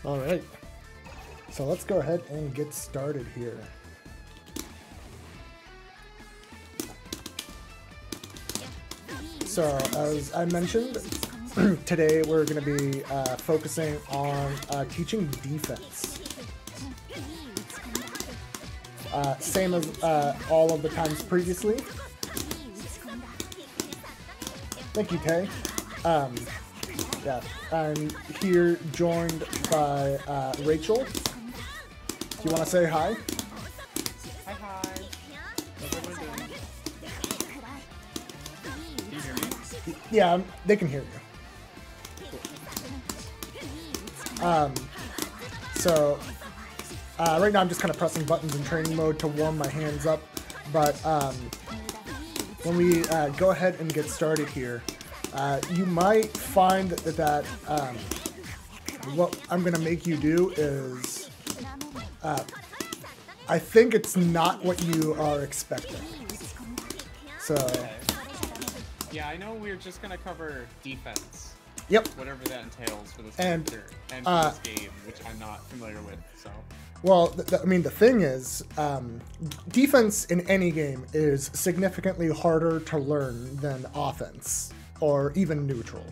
All right. So let's go ahead and get started here. So as I mentioned, today we're going to be focusing on teaching defense. Same as all of the times previously. Thank you, Tay. Yeah, I'm here joined by Rachel. Do you want to say hi? Hi, hi. How's everyone doing? Can you hear me? Yeah, they can hear you. So right now I'm just kind of pressing buttons in training mode to warm my hands up, but when we go ahead and get started here, you might find that what I'm going to make you do is, I think it's not what you are expecting. So, Okay. Yeah, I know we're just gonna cover defense. yep. Whatever that entails for this And, character and for this game, which I'm not familiar with. So. Well, I mean, the thing is, defense in any game is significantly harder to learn than offense, or even neutral.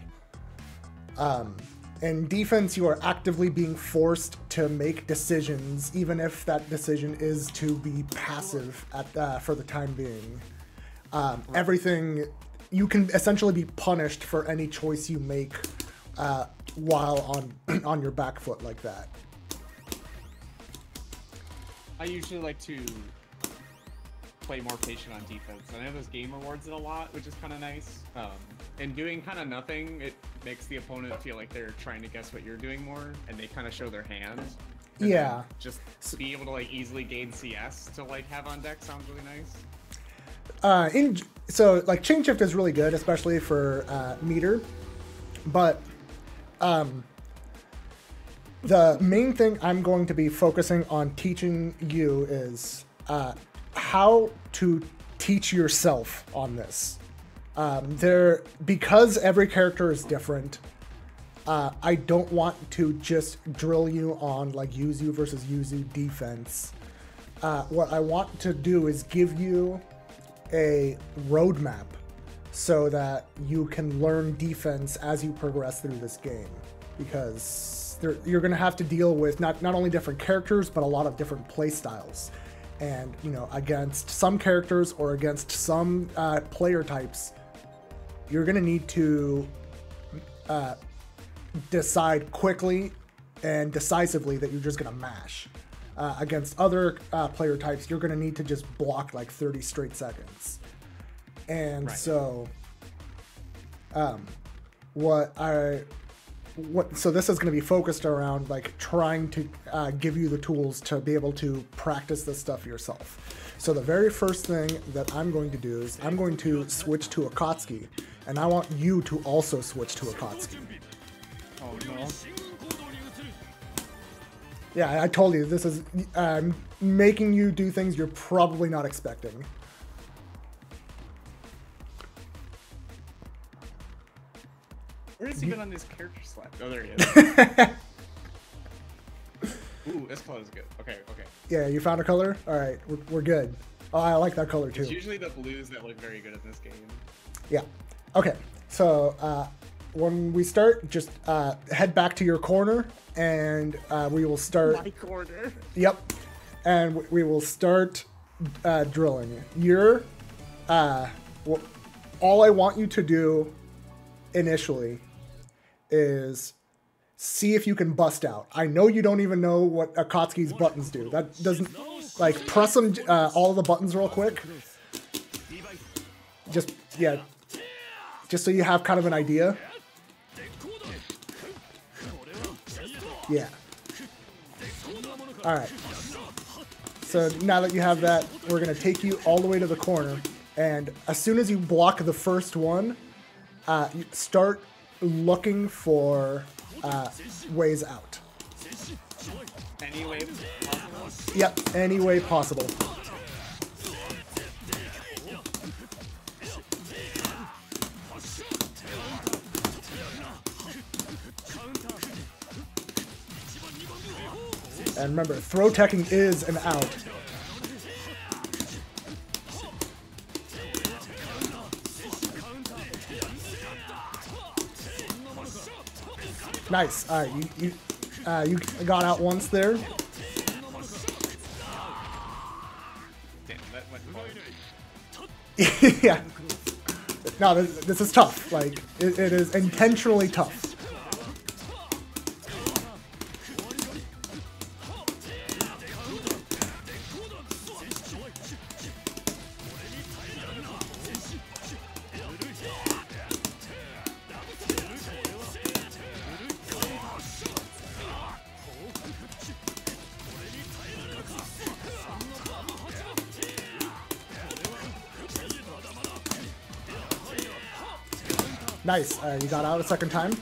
In defense, you are actively being forced to make decisions, even if that decision is to be passive for the time being. Everything, you can essentially be punished for any choice you make while on your back foot like that. I usually like to play more patient on defense. I know those game rewards it a lot, which is kind of nice. And doing kind of nothing, it makes the opponent feel like they're trying to guess what you're doing more, and they kind of show their hand. And Yeah. just be able to like easily gain CS to like have on deck sounds really nice. So like chain shift is really good, especially for meter, but the main thing I'm going to be focusing on teaching you is how to teach yourself on this. Because every character is different, I don't want to just drill you on like Yuzu versus Yuzu defense. What I want to do is give you a roadmap so that you can learn defense as you progress through this game, because you're going to have to deal with not only different characters but a lot of different play styles, and against some characters or against some player types you're going to need to decide quickly and decisively that you're just going to mash. Against other player types, you're going to need to just block like 30 straight seconds. And Right. so, so this is going to be focused around like trying to give you the tools to be able to practice this stuff yourself. So the very first thing that I'm going to do is I'm going to switch to Akatsuki, and I want you to also switch to Akatsuki. Oh no. Yeah, I told you, this is making you do things you're probably not expecting. Where is he been on this character select? Oh, there he is. Ooh, this color is good. Okay, okay. Yeah, you found a color? All right, we're good. Oh, I like that color too. It's usually the blues that look very good in this game. Yeah. Okay, so when we start, just head back to your corner, and we will start. My corner. Yep. And we will start drilling. All I want you to do initially is see if you can bust out. I know you don't even know what Akatsuki's buttons do. That doesn't, like, press them, all the buttons real quick. Just so you have kind of an idea. Yeah. All right. So now that you have that, we're going to take you all the way to the corner. And as soon as you block the first one, you start looking for ways out. Any way possible? Yep, any way possible. And remember, throw teching is an out. Nice. All right, you got out once there. Damn, that went far. Yeah. No, this is tough. Like, it is intentionally tough. Nice. You got out a second time.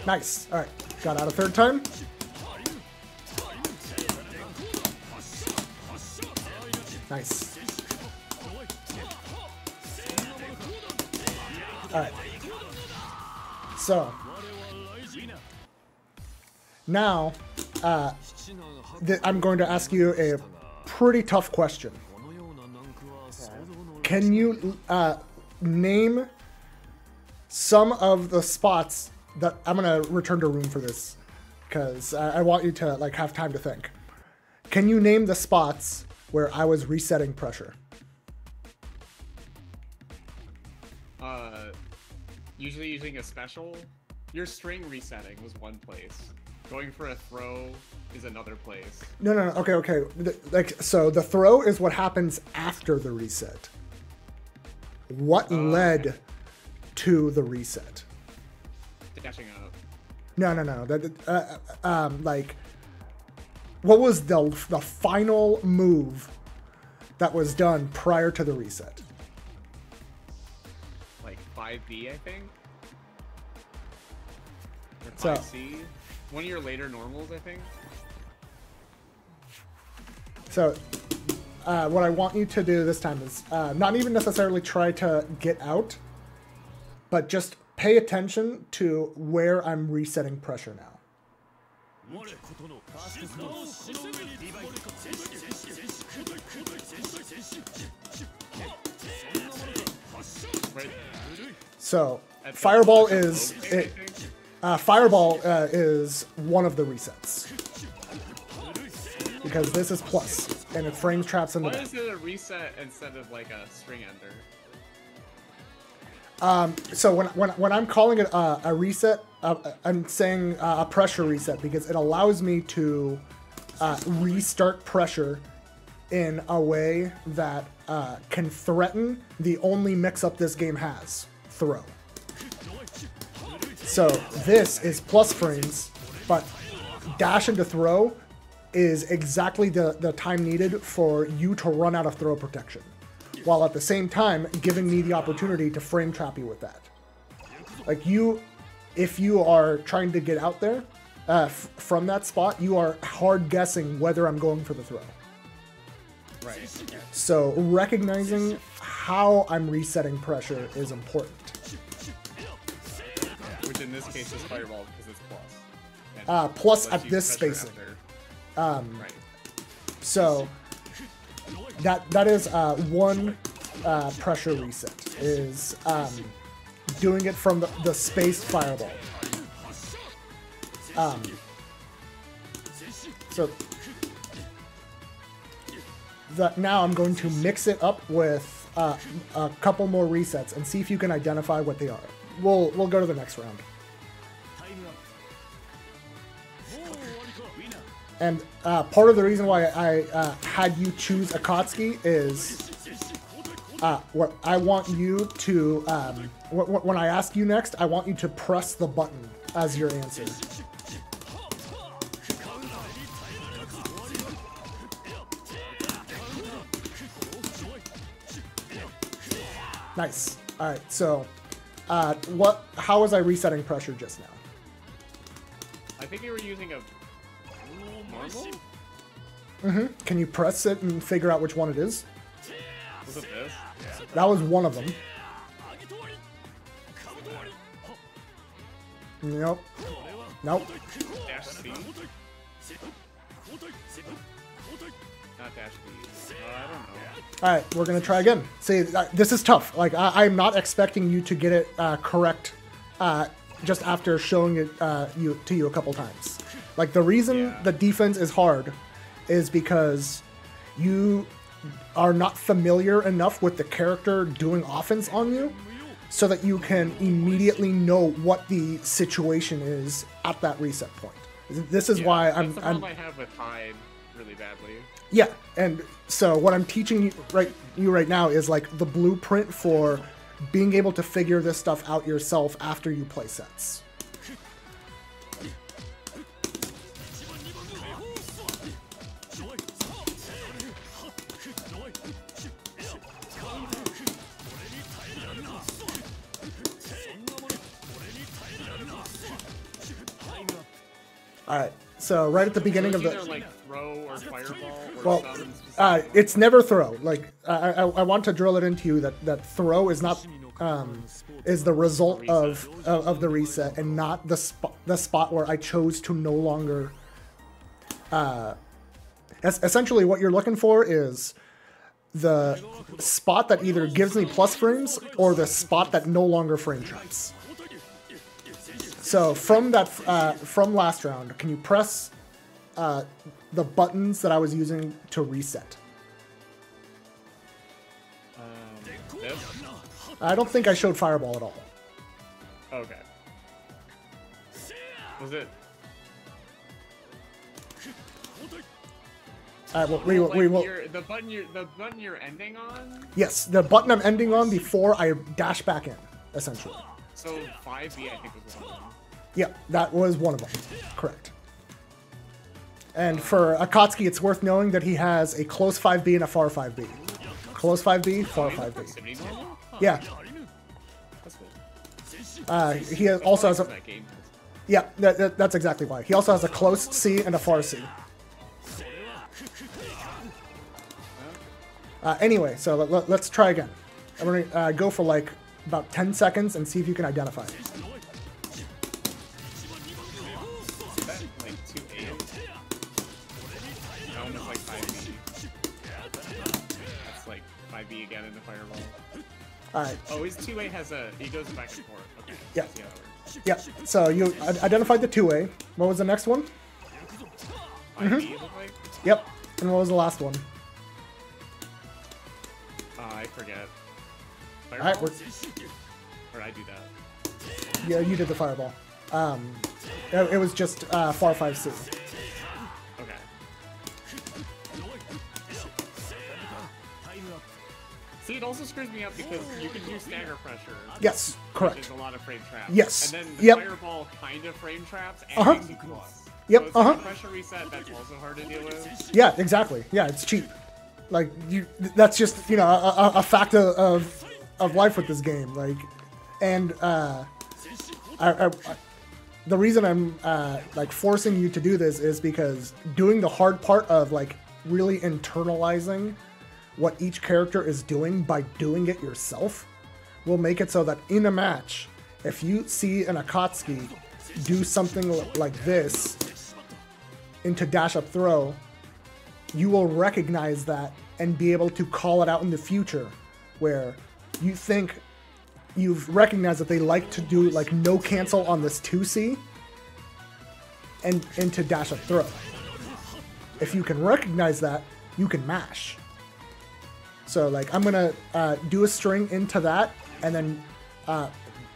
Nice. All right. Got out a third time. Nice. All right. So now I'm going to ask you a pretty tough question. Can you name some of the spots that I'm gonna return to room for this because I want you to like have time to think. Can you name the spots where I was resetting pressure? Usually using a special. Your string resetting was one place. Going for a throw is another place. No. Okay. Like, so the throw is what happens after the reset. What led to the reset? Dashing up. No. Like, what was the final move that was done prior to the reset? Like 5B, I think. Or So- 5C. One of your later normals, I think. So, what I want you to do this time is not even necessarily try to get out, but just pay attention to where I'm resetting pressure now. Right. So, At the- Fireball at the is low kick, I think. Fireball is one of the resets because this is plus and it frames traps in the Why back. is it a reset instead of like a string ender? So when I'm calling it a reset, I'm saying a pressure reset because it allows me to restart pressure in a way that can threaten the only mix-up this game has, throw. So this is plus frames, but dash into throw is exactly the time needed for you to run out of throw protection, while at the same time giving me the opportunity to frame trap you with that. Like if you are trying to get out there from that spot, you are hard guessing whether I'm going for the throw. Right. So recognizing how I'm resetting pressure is important. Which in this case is Fireball because it's plus. And Plus lets at you this pressure spacing. after. Right. So that is one pressure reset, is doing it from the spaced Fireball. So now I'm going to mix it up with a couple more resets and see if you can identify what they are. We'll go to the next round. And part of the reason why I had you choose Akatsuki is what I want you to, when I ask you next, I want you to press the button as your answer. Nice. All right, so how was I resetting pressure just now? I think you were using a normal? Can you press it and figure out which one it is? Was it this? That was one of them. Nope. Nope. Dash C? Not dash B. I don't know. Alright, we're gonna try again. See, this is tough. Like, I'm not expecting you to get it correct just after showing it to you a couple times. Like, the reason the defense is hard is because you are not familiar enough with the character doing offense on you so that you can immediately know what the situation is at that reset point. This is why that's I'm the problem I have with Hyde really badly. Yeah, and so what I'm teaching you right now is like the blueprint for being able to figure this stuff out yourself after you play sets. Alright, so right at the beginning of the... Either like throw or fireball or well, it's never throw. Like, I want to drill it into you that throw is not... is the result of the reset and not the spot where I chose to no longer... essentially what you're looking for is the spot that either gives me plus frames or the spot that no longer frame traps. So from that, from last round, can you press the buttons that I was using to reset? This? I don't think I showed Fireball at all. Okay. Was it? Well, Like we will. the button you're ending on. Yes, the button I'm ending on before I dash back in, essentially. So 5B I think was one of them. Yeah, that was one of them. Correct. And for Akatsuki, it's worth knowing that he has a close 5B and a far 5B. Close 5B, far 5B. Yeah. He also has a... Yeah, that's exactly why. He also has a close C and a far C. Anyway, so let's try again. I'm going to go for like about 10 seconds and see if you can identify it. Again in the fireball. Alright. Oh, his 2A has a... He goes back and forth. Okay. Yeah. Yeah. So you identified the 2A. What was the next one? 5B, look like? Yep. And what was the last one? I forget. Alright, Or did I do that? Yeah, you did the fireball. It was just far 5C. Okay. See, it also screws me up because you can do stagger pressure. Yes, correct. Which is a lot of frame traps. Yes. And then the Yep. fireball kind of frame traps and makes you plus. Yep. So pressure reset, that's also hard to deal with. Yeah, exactly. Yeah, it's cheap. Like that's just a fact of life with this game. Like, and the reason I'm like forcing you to do this is because doing the hard part of like really internalizing what each character is doing by doing it yourself will make it so that in a match, if you see an Akatsuki do something like this into dash up throw, you will recognize that and be able to call it out in the future where you think you've recognized that they like to do like no cancel on this 2C and into dash up throw. If you can recognize that, you can mash. So like I'm gonna do a string into that and then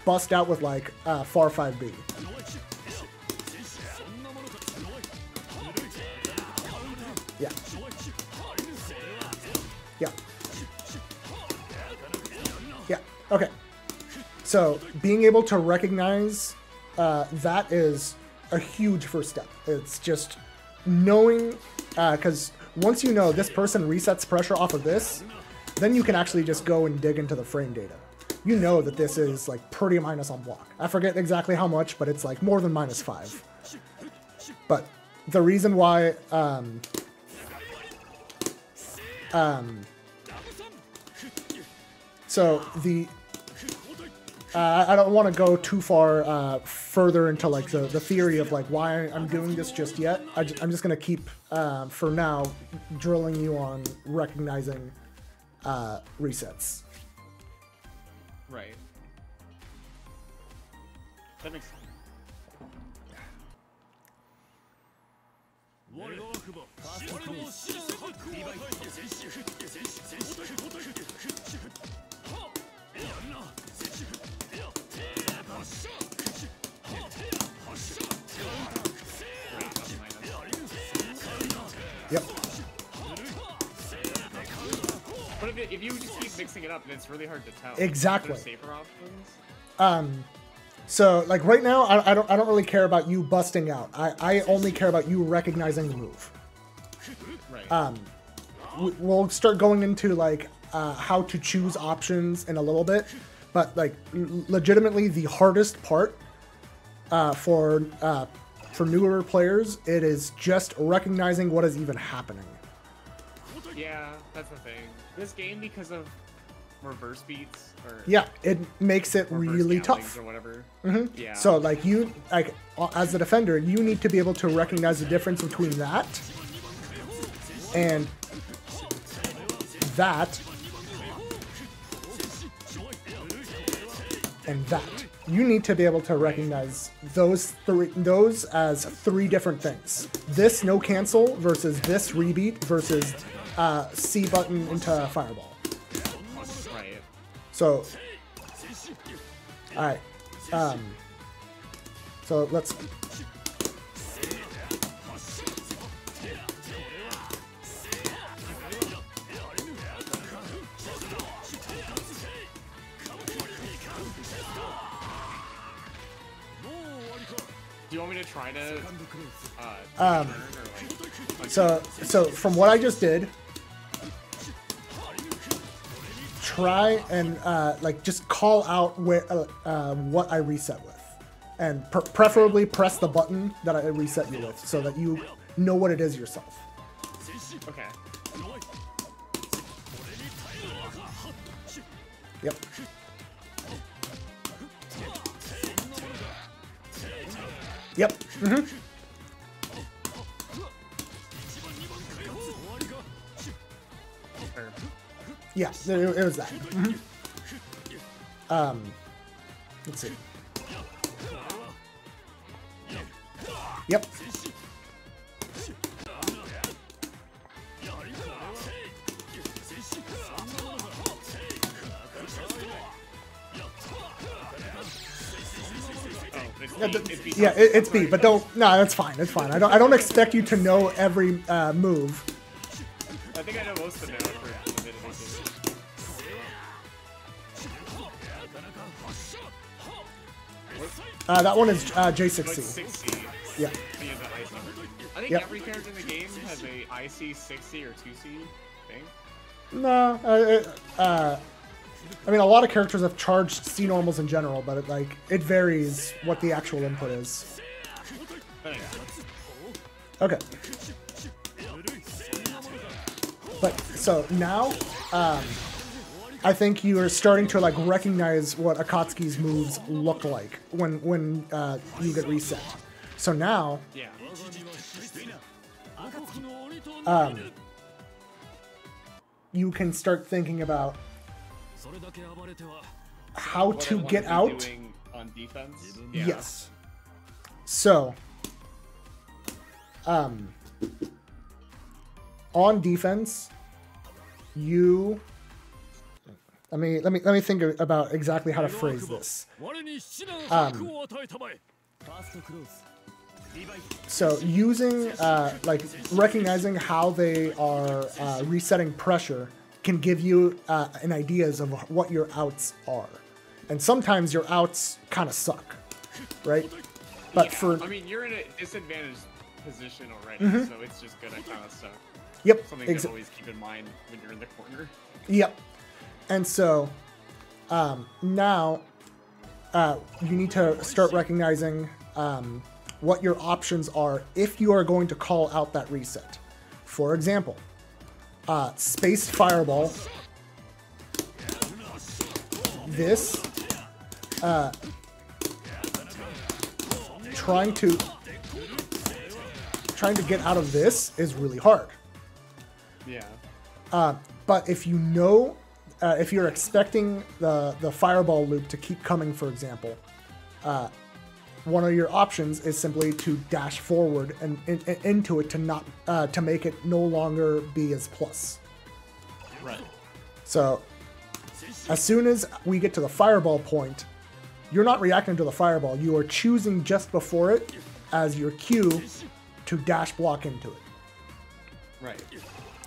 bust out with like far 5B. Yeah. Yeah. Yeah. Okay. So being able to recognize that is a huge first step. It's just knowing, because once you know this person resets pressure off of this, then you can actually just go and dig into the frame data. You know that this is like pretty minus on block. I forget exactly how much, but it's like more than -5. But the reason why so I don't want to go too far further into like the theory of like why I'm doing this just yet. I'm just gonna keep for now drilling you on recognizing resets. Right. That makes sense. Yep. But if you just keep mixing it up, then it's really hard to tell. Exactly. Are there safer options? So like right now, I don't really care about you busting out. I only care about you recognizing the move. Right. We'll start going into like how to choose options in a little bit, but like legitimately the hardest part for newer players, it is just recognizing what is even happening. Yeah, that's the thing. This game, because of reverse beats, or Yeah, it makes it reverse really gamblings tough. or whatever. Yeah. So like you, like as a defender, you need to be able to recognize the difference between that and that and that. You need to be able to recognize those as three different things. This no cancel versus this rebeat versus C button into fireball. Right. So, all right. So let's. Do you want me to try to? So from what I just did, try and like just call out where what I reset with, and preferably press the button that I reset you with, so that you know what it is yourself. Okay. Yep. Yep. Yeah, it was that. Let's see. Yep. Yeah, it's B, but don't. No, that's fine. It's fine. I don't expect you to know every move. I think I know most of them now for a bit of it. That one is J6C. 6C. Yeah. I think every character in the game has a IC 6C or 2C thing. No, I mean, a lot of characters have charged C normals in general, but it varies what the actual input is. Okay. But so now, I think you are starting to like recognize what Akatsuki's moves look like when you get reset. So now, Yeah. you can start thinking about how What I to want get be out. doing on defense. Yeah. Yes. So, on defense, you. Let me think about exactly how to phrase this. So using like recognizing how they are resetting pressure can give you an ideas of what your outs are, and sometimes your outs kind of suck, right? But for I mean, you're in a disadvantaged position already, so it's just gonna kind of suck. Yep, Something to always keep in mind when you're in the corner. Yep. And so now you need to start recognizing what your options are if you are going to call out that reset. For example, spaced fireball, this, trying to get out of this is really hard. Yeah. But if you know, if you're expecting the fireball loop to keep coming, for example, one of your options is simply to dash forward and into it to not to make it no longer be as plus. Right. So as soon as we get to the fireball point, you're not reacting to the fireball. You are choosing just before it as your cue to dash block into it. Right.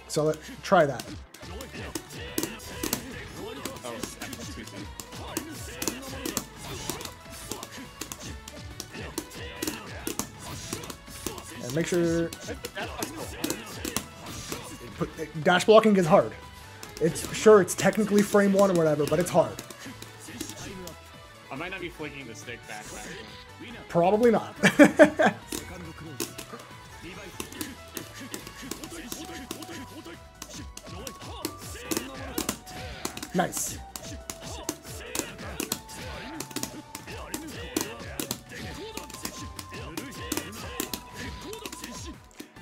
So let's try that. Oh, that's too soon. And make sure dash blocking is hard. It's sure it's technically frame 1 or whatever, but it's hard. I might not be flicking the stick back. Probably not. Nice.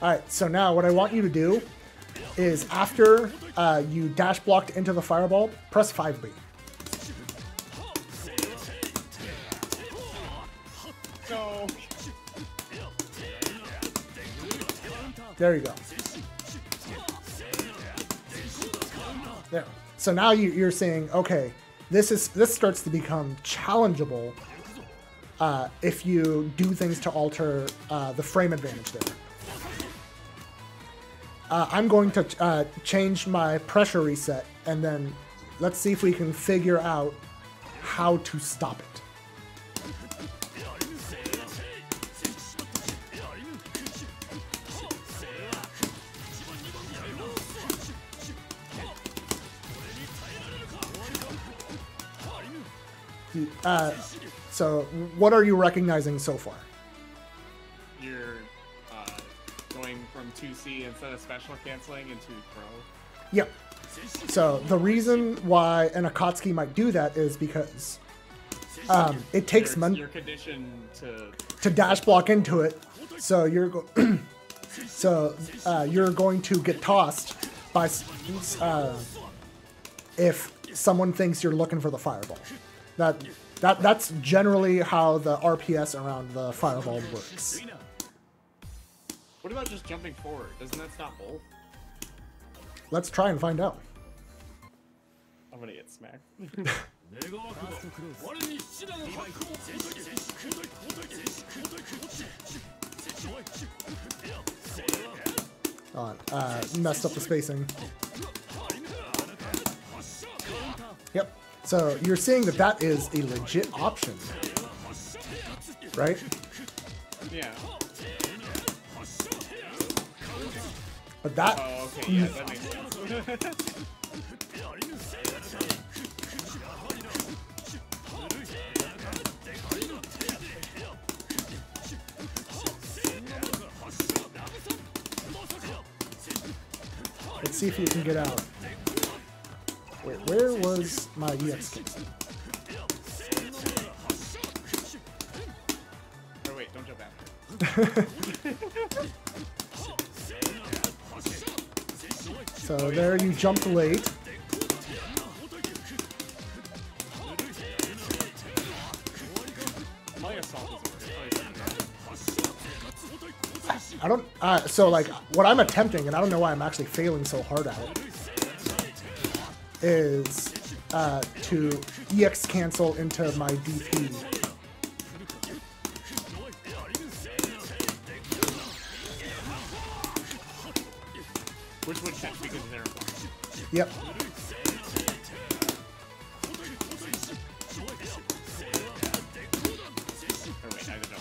Alright, so now what I want you to do is after you dash blocked into the fireball, press 5B. No. There you go. There. So now you're saying, okay, this starts to become challengeable if you do things to alter the frame advantage there. I'm going to change my pressure reset, and then let's see if we can figure out how to stop it. So what are you recognizing so far? You're going from 2C instead of special canceling into Pro. Yep. So the reason why an Akatsuki might do that is because it takes you're conditioned to dash block into it, so you're you're going to get tossed by if someone thinks you're looking for the fireball. That's generally how the RPS around the fireball works. What about just jumping forward? Doesn't that stop both? Let's try and find out. I'm gonna get smacked. Messed up the spacing. Yep. So you're saying that is a legit option, right? Yeah. But that... Oh, okay, yeah, that makes sense. Let's see if you can get out. Wait, where was my EX cancel? Oh wait, don't jump after. So there you jumped late. I don't, so like, what I'm attempting, and I don't know why I'm actually failing so hard at it, is to EX cancel into my DP. Which would sense because they're important. Yep. Oh wait, I don't know.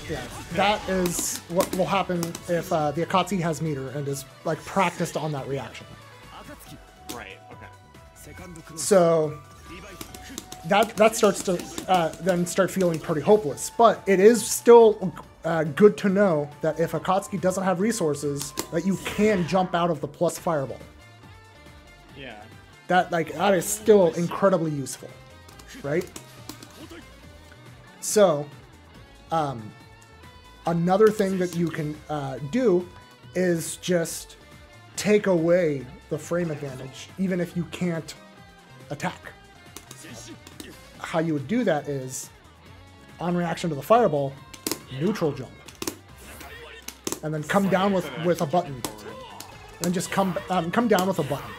Yeah, that is what will happen if the Akatsuki has meter and is like practiced on that reaction. Right, okay. So that starts to then start feeling pretty hopeless, but it is still good to know that if Akatsuki doesn't have resources, that you can jump out of the plus fireball. Yeah. That is still incredibly useful, right? So, another thing that you can do is just take away the frame advantage, even if you can't attack. How you would do that is, on reaction to the fireball, neutral jump, and then come down with a button, and just come down with a button.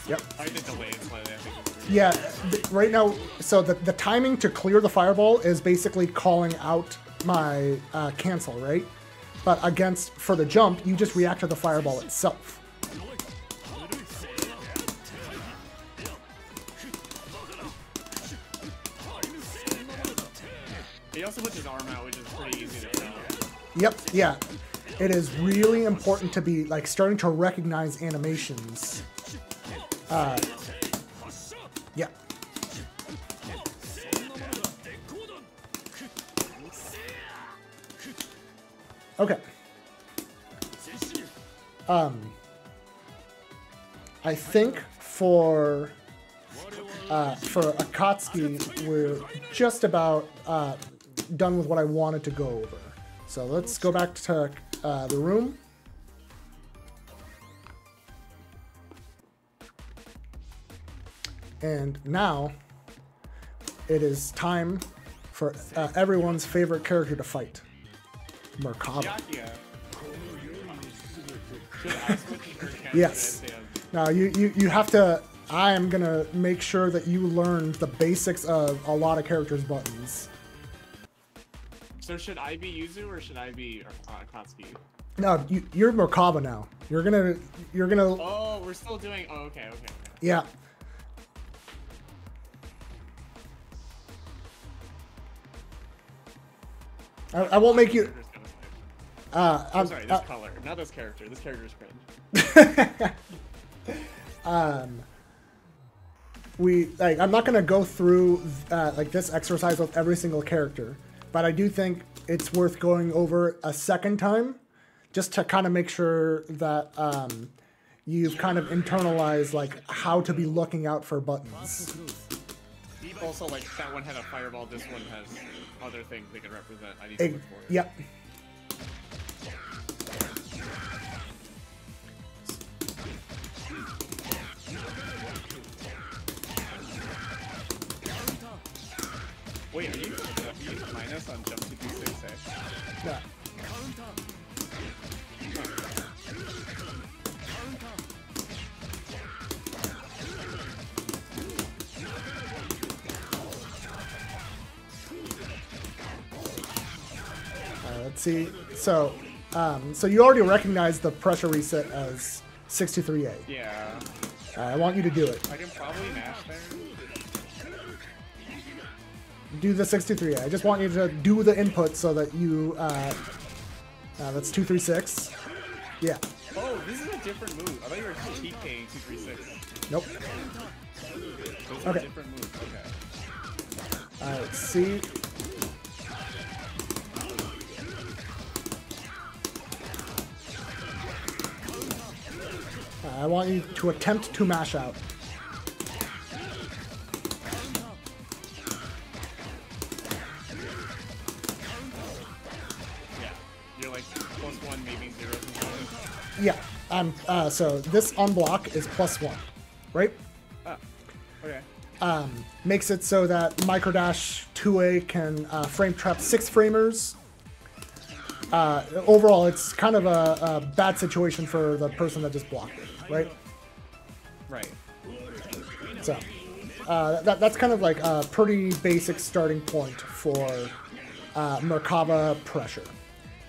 Yep. I did delay it slightly, I think. Yeah, right now, so the timing to clear the fireball is basically calling out my cancel, right? But for the jump, you just react to the fireball itself. He also puts his arm out, which is pretty easy to tell. Yep, yeah. It is really important to be starting to recognize animations. Yeah. Okay. I think for Akatsuki, we're just about done with what I wanted to go over. So let's go back to the room. And now it is time for everyone's favorite character to fight, Merkaba. Byakuya. Should I switch her character Yes. to say, Now you have to. I am gonna make sure that you learn the basics of a lot of characters' buttons. So should I be Yuzu or should I be Akatsuki? No, you're Merkaba now. You're gonna. Oh, we're still doing. Oh, okay. Yeah. I won't make you. I'm sorry, this color, not this character. This character is cringe. I'm not gonna go through this exercise with every single character, but I do think it's worth going over a second time, just to kind of make sure that you've kind of internalized how to be looking out for buttons. Also, that one had a fireball. This one has other things they can represent. I need to look for it. Yep. Wait, are you minus on jump 236? Yeah. Let's see. So you already recognize the pressure reset as 63A. Yeah. I want you to do it. I can probably mash there. Do the 63A. I just want you to do the input so that you. That's 236. Yeah. Oh, this is a different move. I thought you were TKing 236. Nope. Those are Okay. different moves. Okay. Let's see. I want you to attempt to mash out. Yeah. You're +1, maybe 0 something. Yeah. So this unblock is +1, right? Oh. Okay. Makes it so that Microdash 2A can frame trap 6 framers. Overall, it's kind of a bad situation for the person that just blocked it, right? Right. So that's kind of a pretty basic starting point for Merkaba pressure,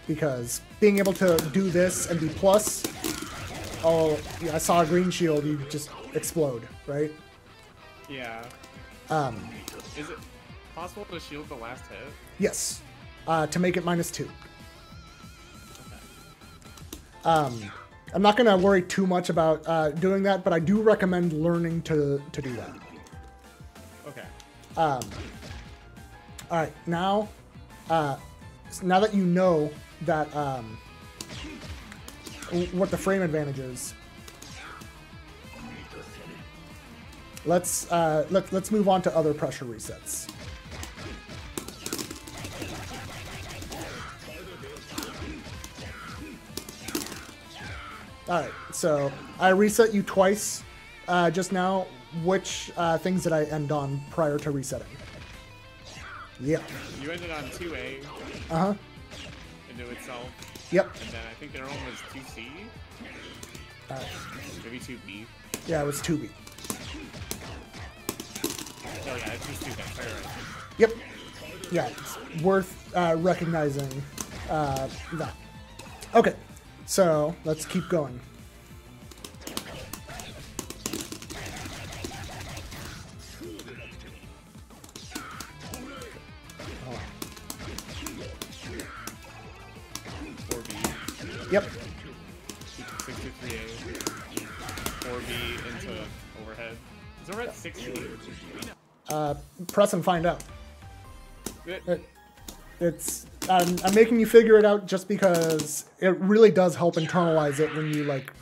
because being able to do this and be plus, oh, yeah, I saw a green shield, you just explode, right? Yeah. Is it possible to shield the last hit? Yes, to make it -2. I'm not going to worry too much about doing that, but I do recommend learning to do that. Okay. All right, now that you know that what the frame advantage is, let's move on to other pressure resets. All right, so I reset you twice just now. Which things did I end on prior to resetting? Yeah. You ended on 2A. Uh-huh. Into itself. Yep. And then I think their own was 2C. Maybe 2B. Yeah, it was 2B. Oh yeah, it's just 2B. Right. Yep. Yeah, it's worth recognizing that. Okay, so let's keep going. Yep. 63A. 4B into overhead. Is overhead 60? Press and find out. It, I'm making you figure it out just because it really does help internalize it when you like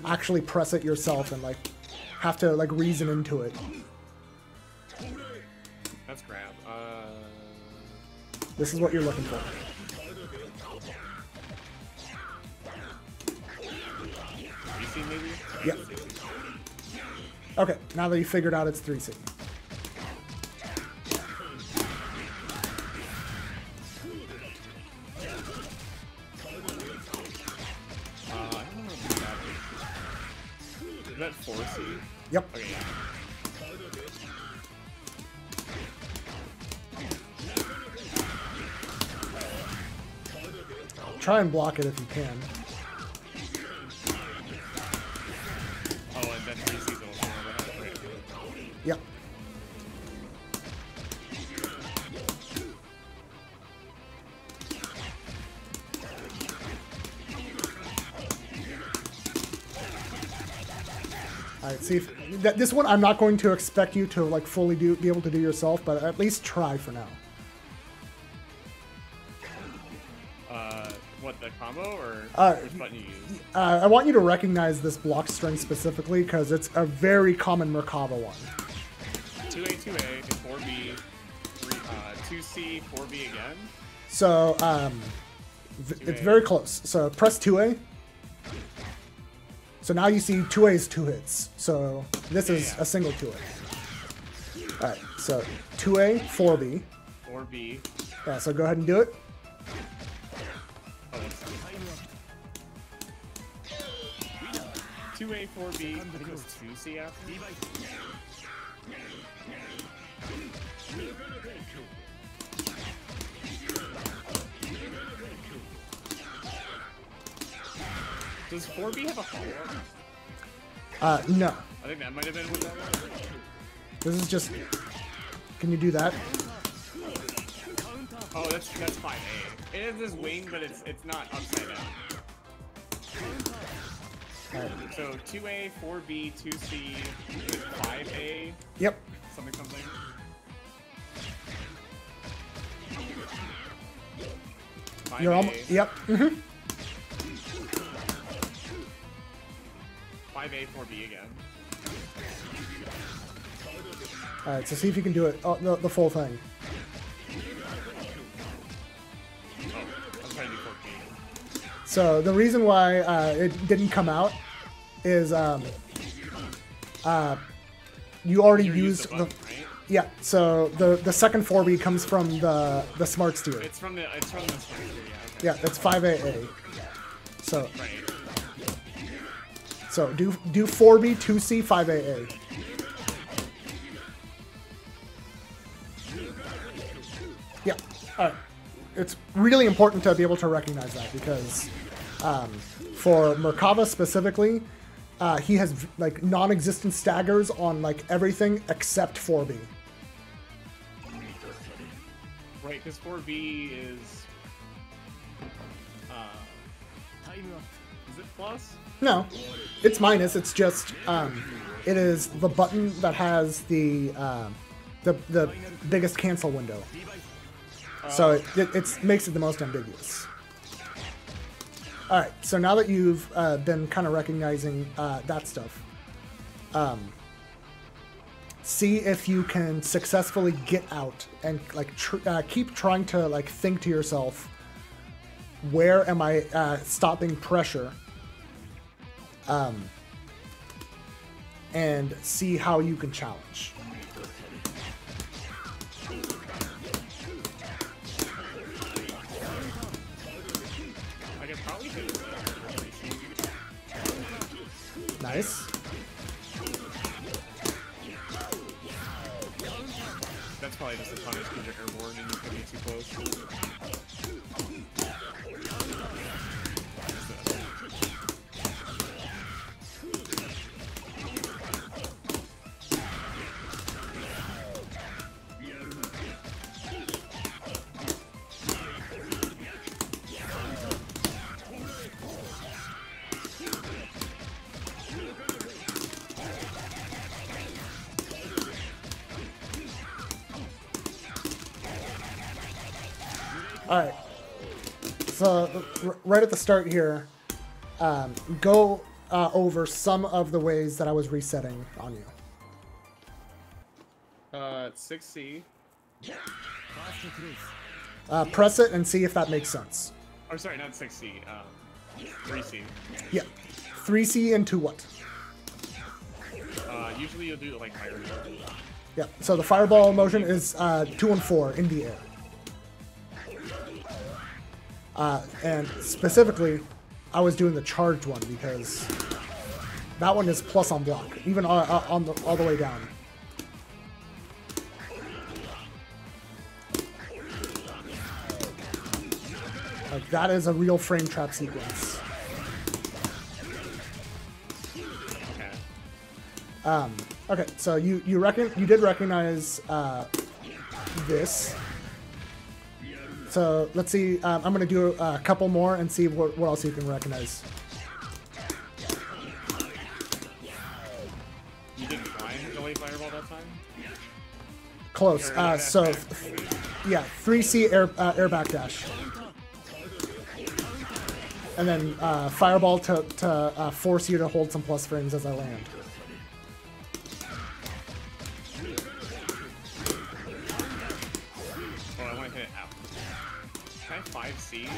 actually press it yourself and like have to like reason into it. That's crap. This is what you're looking for. Maybe? Yep. Okay, now that you figured out it's 3C. I don't know what that is. Is that 4C? Yep. Okay, yeah. Try and block it if you can. Yep. Alright, see if this one I'm not going to expect you to like fully be able to do yourself, but at least try for now. What, the combo or which button you use? I want you to recognize this block strength specifically because it's a very common Merkava one. 2A, 2A, 4B, 2C, 4B again. So, it's very close. So press 2A. So now you see 2A is 2 hits. So this is a single 2A. Alright, so 2A, 4B. 4B. Yeah, so go ahead and do it. Oh, 2A, 4B, I think it was 2C after. Does 4B have a follow-up? No. I think that might have been what that was. This is just... Can you do that? Oh, that's 5A. It has this wing, but it's not upside down. Alright. So 2A, 4B, 2C, 5A. Yep. Something. You're almost... Yep. 5A, 4B again. Alright, so see if you can do it. Oh, the full thing. Oh, I'm trying to do 4B. So the reason why it didn't come out is you already used the button, right? Yeah, so the second 4B comes from the smart steer. It's from the smart steer, yeah. Okay. Yeah, that's 5AA. So Right. So do 4B, 2C, 5AA. Yeah. Alright. It's really important to be able to recognize that because for Merkava specifically, he has like non-existent staggers on like everything except 4B. Right, because 4B is it plus? No, it's minus. It's just it is the button that has the biggest cancel window. So it makes it the most ambiguous. All right. So now that you've been kind of recognizing that stuff, see if you can successfully get out and like keep trying to like think to yourself, where am I stopping pressure? And see how you can challenge. I could probably hit it. Nice. That's probably just a punish because you're airborne and you can be too close. All right. So right at the start here, go over some of the ways that I was resetting on you. 6C. Press it and see if that makes sense. Or sorry, not 6C. 3C. Yeah. 3C into what? Usually you'll do like fire. Yeah. So the fireball motion is 2 and 4 in the air. And specifically, I was doing the charged one because that one is plus on block, even all the way down. Like that is a real frame trap sequence. Okay, so you did recognize this. So let's see. I'm going to do a couple more and see what else you can recognize. You didn't try and delay fireball that time? Close. So yeah, 3C air backdash, and then fireball to force you to hold some plus frames as I land. Oh, I want to hit it out. Can I 5C?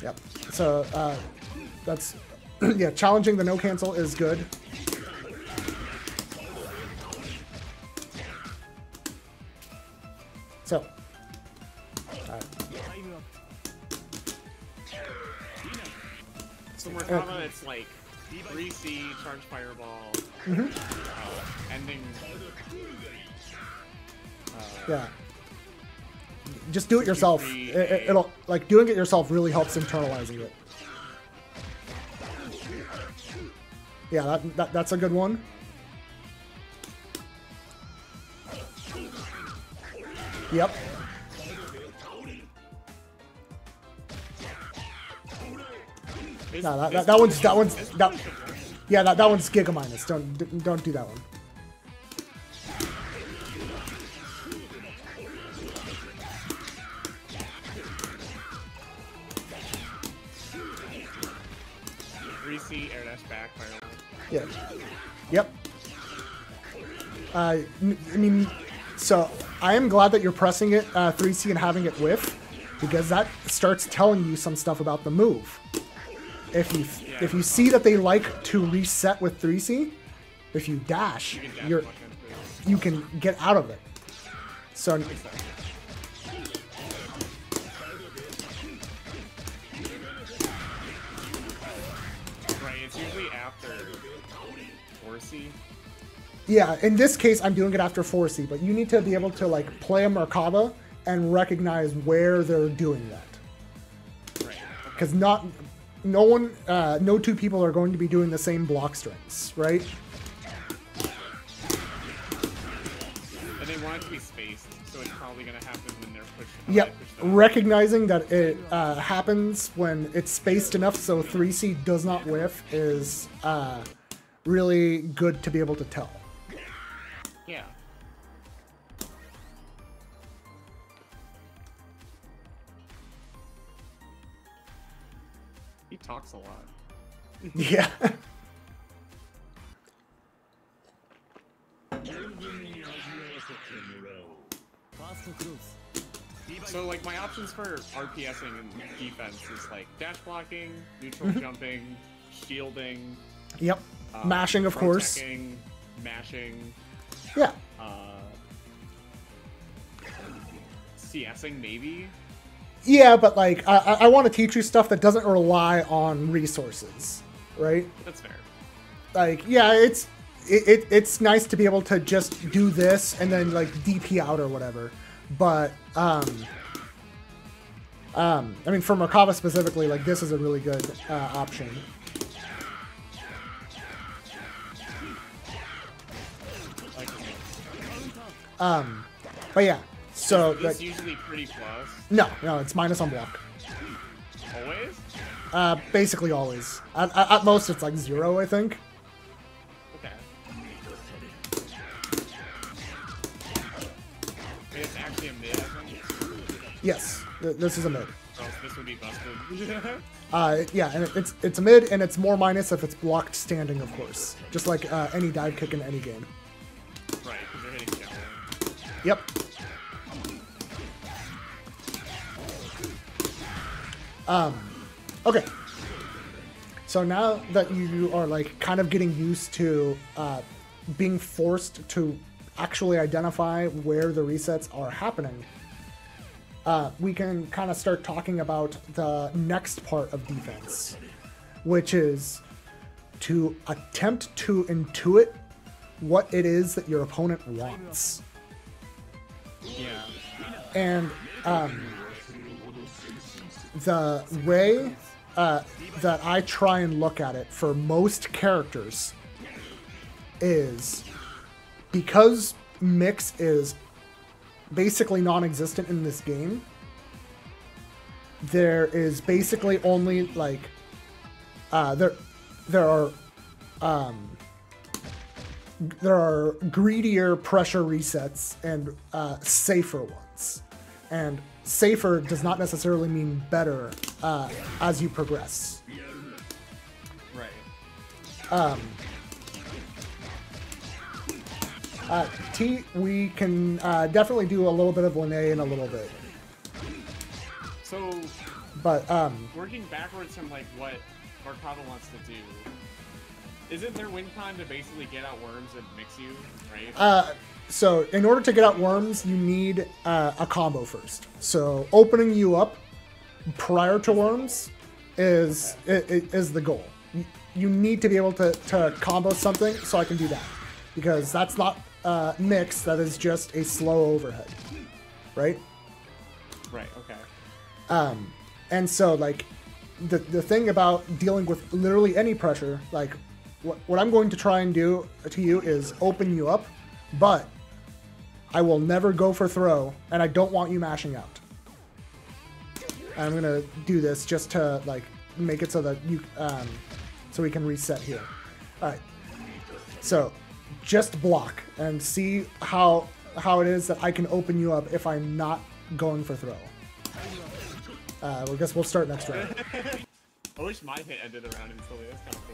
Yep. So that's yeah. Challenging the no cancel is good. So. So Mortama, it's like 3C, charge fireball, ending. Yeah. Just do it yourself. It'll like doing it yourself really helps internalizing it. Yeah, that's a good one. Yep. No, that one's yeah, that one's Giga minus. Don't do that one. Air dash back, fireball. Yeah. Yep. I mean, so I am glad that you're pressing it 3C and having it whiff, because that starts telling you some stuff about the move. If you see that they like to reset with 3C, if you dash, you can get out of it. So. It's usually after 4C. Yeah, in this case, I'm doing it after 4C, but you need to be able to like play a Merkaba and recognize where they're doing that. Right. Because no two people are going to be doing the same block strings, right? want it to be spaced, so it's probably gonna happen when they're pushed. Yep. Recognizing that it happens when it's spaced enough so 3C does not whiff is really good to be able to tell. Yeah. He talks a lot. Yeah. So, like, my options for RPSing and defense is, like, dash blocking, neutral jumping, shielding. Yep. Mashing, of course. Mashing. Yeah. CSing, maybe? Yeah, but, like, I want to teach you stuff that doesn't rely on resources, right? That's fair. Like, yeah, it's nice to be able to just do this and then, like, DP out or whatever. But, I mean, for Merkava specifically, like, this is a really good option. But yeah, so... Is this usually pretty plus? No, it's minus on block. Always? Basically always. At most, it's like 0, I think. Okay. It's actually a mid, I think? Yes, this is a mid. Or else this would be busted. Yeah, and it's a mid, and it's more minus if it's blocked standing, of course. Just like any dive kick in any game. Right, because you're hitting shallow. Yep. Okay. So now that you are like kind of getting used to being forced to actually identify where the resets are happening, we can kind of start talking about the next part of defense, which is to attempt to intuit what it is that your opponent wants. Yeah. And the way that I try and look at it for most characters is because mix is basically non-existent in this game, there is basically only like there are greedier pressure resets and safer ones, and safer does not necessarily mean better as you progress. Right. We can definitely do a little bit of Linné in a little bit. So, but working backwards from like what Merkava wants to do, isn't there win time to basically get out worms and mix you, right? So in order to get out worms, you need a combo first. So opening you up prior to worms is the goal. You need to be able to combo something, so I can do that. Because that's not mix, that is just a slow overhead. Right? Right, okay. And so, like, the thing about dealing with literally any pressure, like, what I'm going to try and do to you is open you up, but I will never go for throw, and I don't want you mashing out. I'm going to do this just to, like, make it so that you, so we can reset here. Alright. So, just block, and see how it is that I can open you up if I'm not going for throw. I guess we'll start next round. I wish my hit ended the round instantly. That's kind of cool.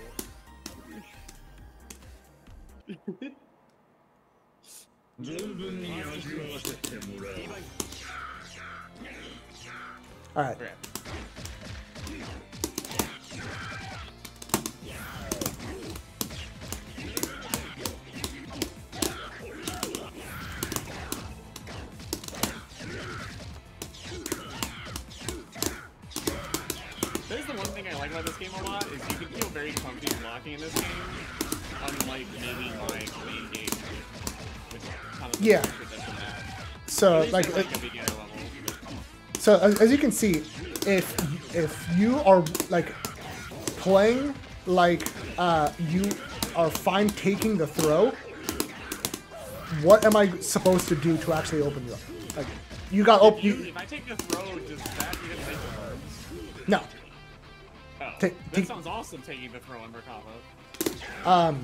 Alright. Okay. There's the one thing I like about this game a lot, is you can feel very comfy blocking in this game, unlike maybe my main game, which kind of Yeah. So, like, a beginner level. so as you can see, if you are like playing like you are fine taking the throw, what am I supposed to do to actually open you up? Like, you got open. If I take the throw, does that even make the words? No. Oh, that sounds awesome, taking the throw on Merkava.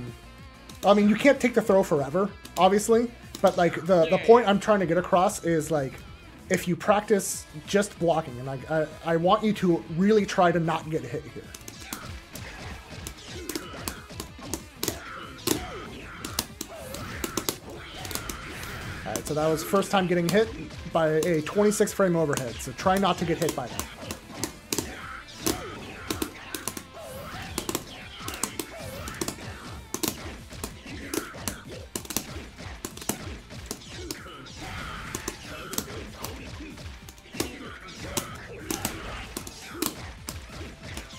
I mean, you can't take the throw forever, obviously, but like the point I'm trying to get across is like, if you practice just blocking, and I want you to really try to not get hit here. Alright, so that was first time getting hit by a 26 frame overhead, so try not to get hit by that.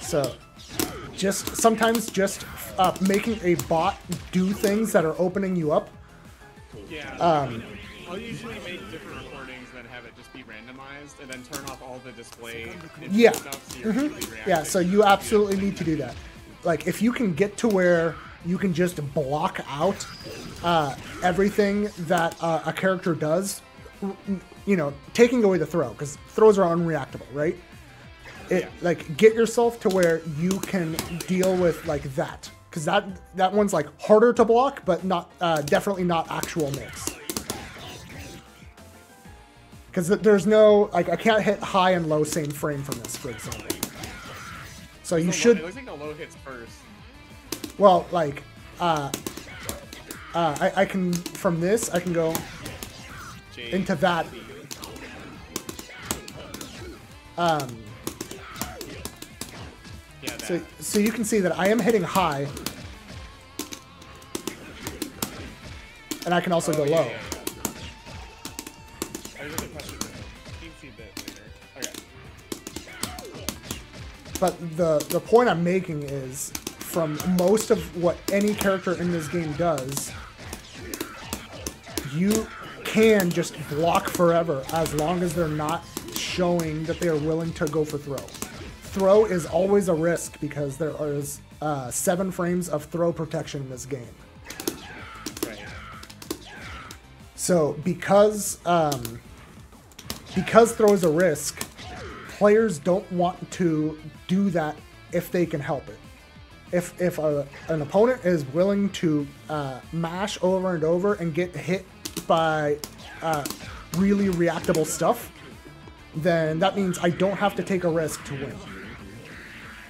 So, sometimes just making a bot do things that are opening you up. Yeah. I'll usually make different recordings that have it just be randomized, and then turn off all the display. Yeah. Stuff, so you're really Yeah. So you absolutely need to do that. Like, if you can get to where you can just block out everything that a character does, you know, taking away the throw, because throws are unreactable, right? Like, get yourself to where you can deal with like that, because that one's like harder to block, but not definitely not actual miss. Because there's no, like, I can't hit high and low same frame from this, for example. So you should. It looks like the low hits first. Well, like, I can, from this I can go into that. Yeah, so you can see that I am hitting high, and I can also go low. But the point I'm making is, from most of what any character in this game does, you can just block forever as long as they're not showing that they are willing to go for throw. Throw is always a risk because there is 7 frames of throw protection in this game. Right. So because throw is a risk, players don't want to do that if they can help it. If an opponent is willing to mash over and over and get hit by really reactable stuff, then that means I don't have to take a risk to win.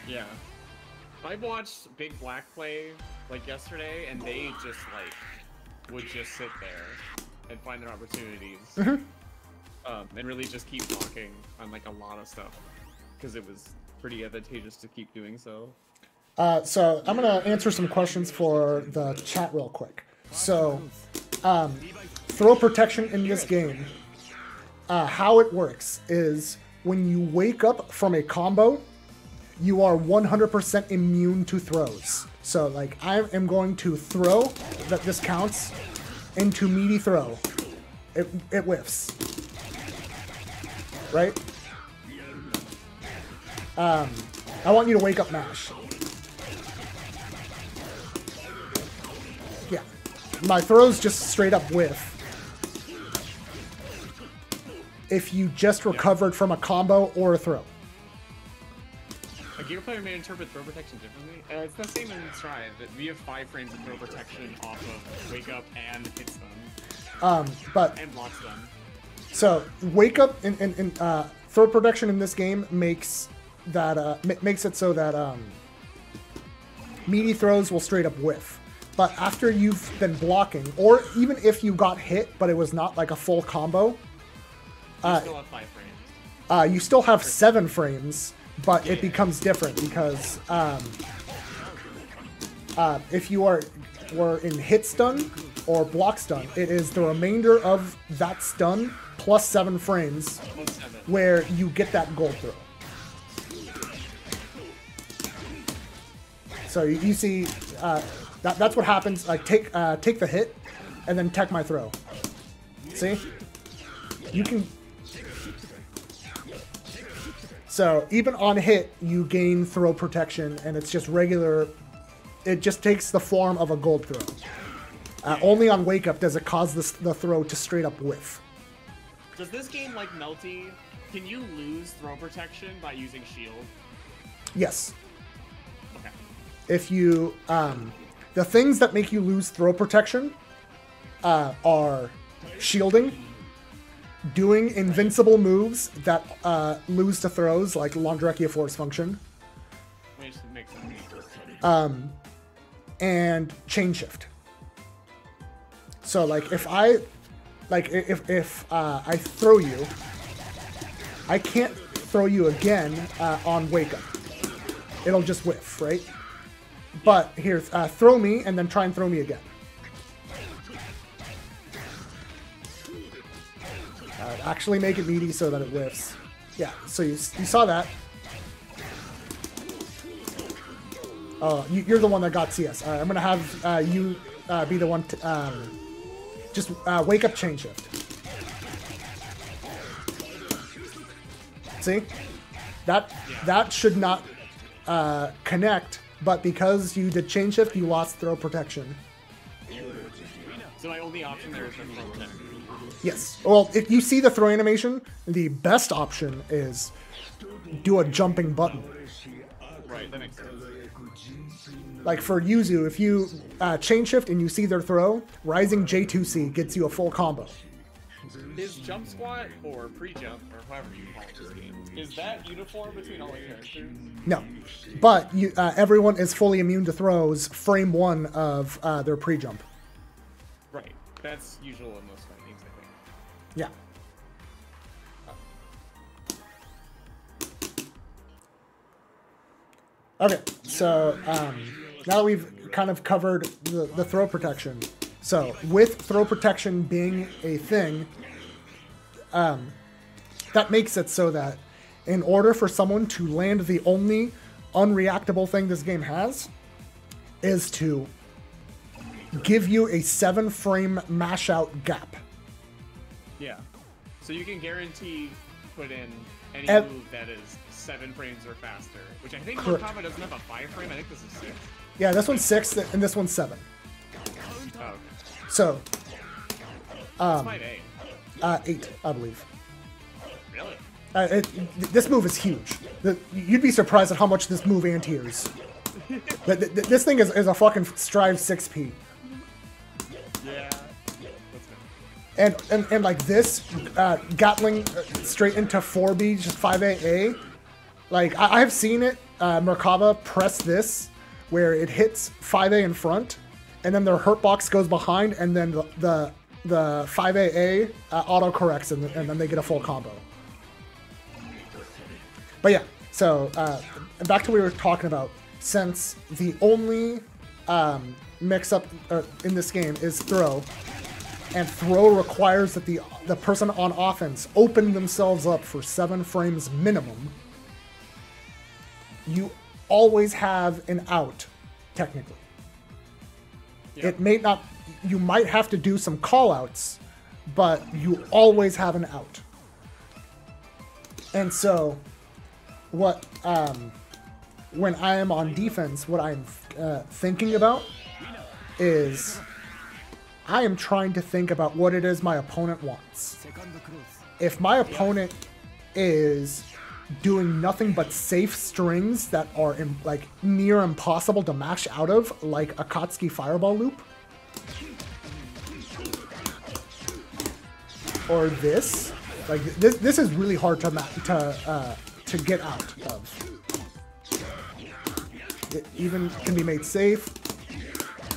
Yeah. I watched Big Black play like yesterday, and they just like would just sit there and find their opportunities, and really just keep blocking on like a lot of stuff because it was pretty advantageous to keep doing so. So I'm gonna answer some questions for the chat real quick. So, throw protection in this game, how it works is when you wake up from a combo, you are 100% immune to throws. So, like, I am going to throw, that this counts, into meaty throw. It whiffs. Right? I want you to wake up mash. Yeah. My throws just straight up whiff. If you just recovered from a combo or a throw. A gear player may interpret throw protection differently. It's the same in Strive. We have 5 frames of throw protection off of wake up and hit stun. And block stun. So wake up and throw protection in this game makes that makes it so that meaty throws will straight up whiff. But after you've been blocking, or even if you got hit but it was not like a full combo, You still have 5 frames. you still have 7 frames, but it becomes different because if you were in hit stun or block stun, it is the remainder of that stun plus 7 frames where you get that gold throw. So you see, that's what happens. Like take the hit, and then tech my throw. See, you can. So even on hit, you gain throw protection, and it's just regular. It just takes the form of a gold throw. Only on Wake Up does it cause the throw to straight up whiff. Does this game, like Melty, can you lose throw protection by using shield? Yes. Okay. If you, the things that make you lose throw protection are shielding, doing invincible moves that lose to throws, like Laundrekia Force Function, and Chain Shift. So, like, if I throw you, I can't throw you again on Wake Up. It'll just whiff, right? But here, throw me and then try and throw me again. Actually make it meaty so that it whiffs. Yeah, so you saw that. Oh, you're the one that got CS. All right, I'm going to have you be the one to just Wake Up Chain Shift. See? That should not connect, but because you did Chain Shift, you lost throw protection. So my only option there is the throw protection. Yes. Well, if you see the throw animation, the best option is do a jumping button. Right, that makes sense. Like for Yuzu, if you chain shift and you see their throw, Rising J2C gets you a full combo. Is jump squat or pre-jump, or however you call it this game, is that uniform between all the characters? No. But everyone is fully immune to throws frame 1 of their pre-jump. Right. That's usual in most fightings, I think. Yeah. Okay, so now that we've kind of covered the throw protection, so with throw protection being a thing, that makes it so that in order for someone to land, the only unreactable thing this game has is to give you a 7-frame mash out gap. Yeah. So you can guarantee put in any move that is 7 frames or faster, which I think Merkava doesn't have a 5 frame. I think this is 6. Yeah, this one's 6 and this one's 7. Oh, okay. So, It's 5A. 8, I believe. Really? This move is huge. You'd be surprised at how much this move anti-airs. This thing is a fucking Strive 6P. Yeah. And like this, Gatling straight into 4B, just 5AA. Like, I have seen it, Merkava press this, where it hits 5A in front, and then their hurt box goes behind, and then the 5AA auto-corrects, and then they get a full combo. But yeah, so back to what we were talking about. Since the only mix-up in this game is throw, and throw requires that the person on offense open themselves up for 7 frames minimum, you always have an out, technically. Yep. It may not, you might have to do some call-outs, but you always have an out. And so, what, when I am on defense, what I'm thinking about is I am trying to think about what it is my opponent wants. If my opponent is doing nothing but safe strings that are like near impossible to mash out of, like Akatsuki Fireball Loop, or this, like this is really hard to get out of. It even can be made safe,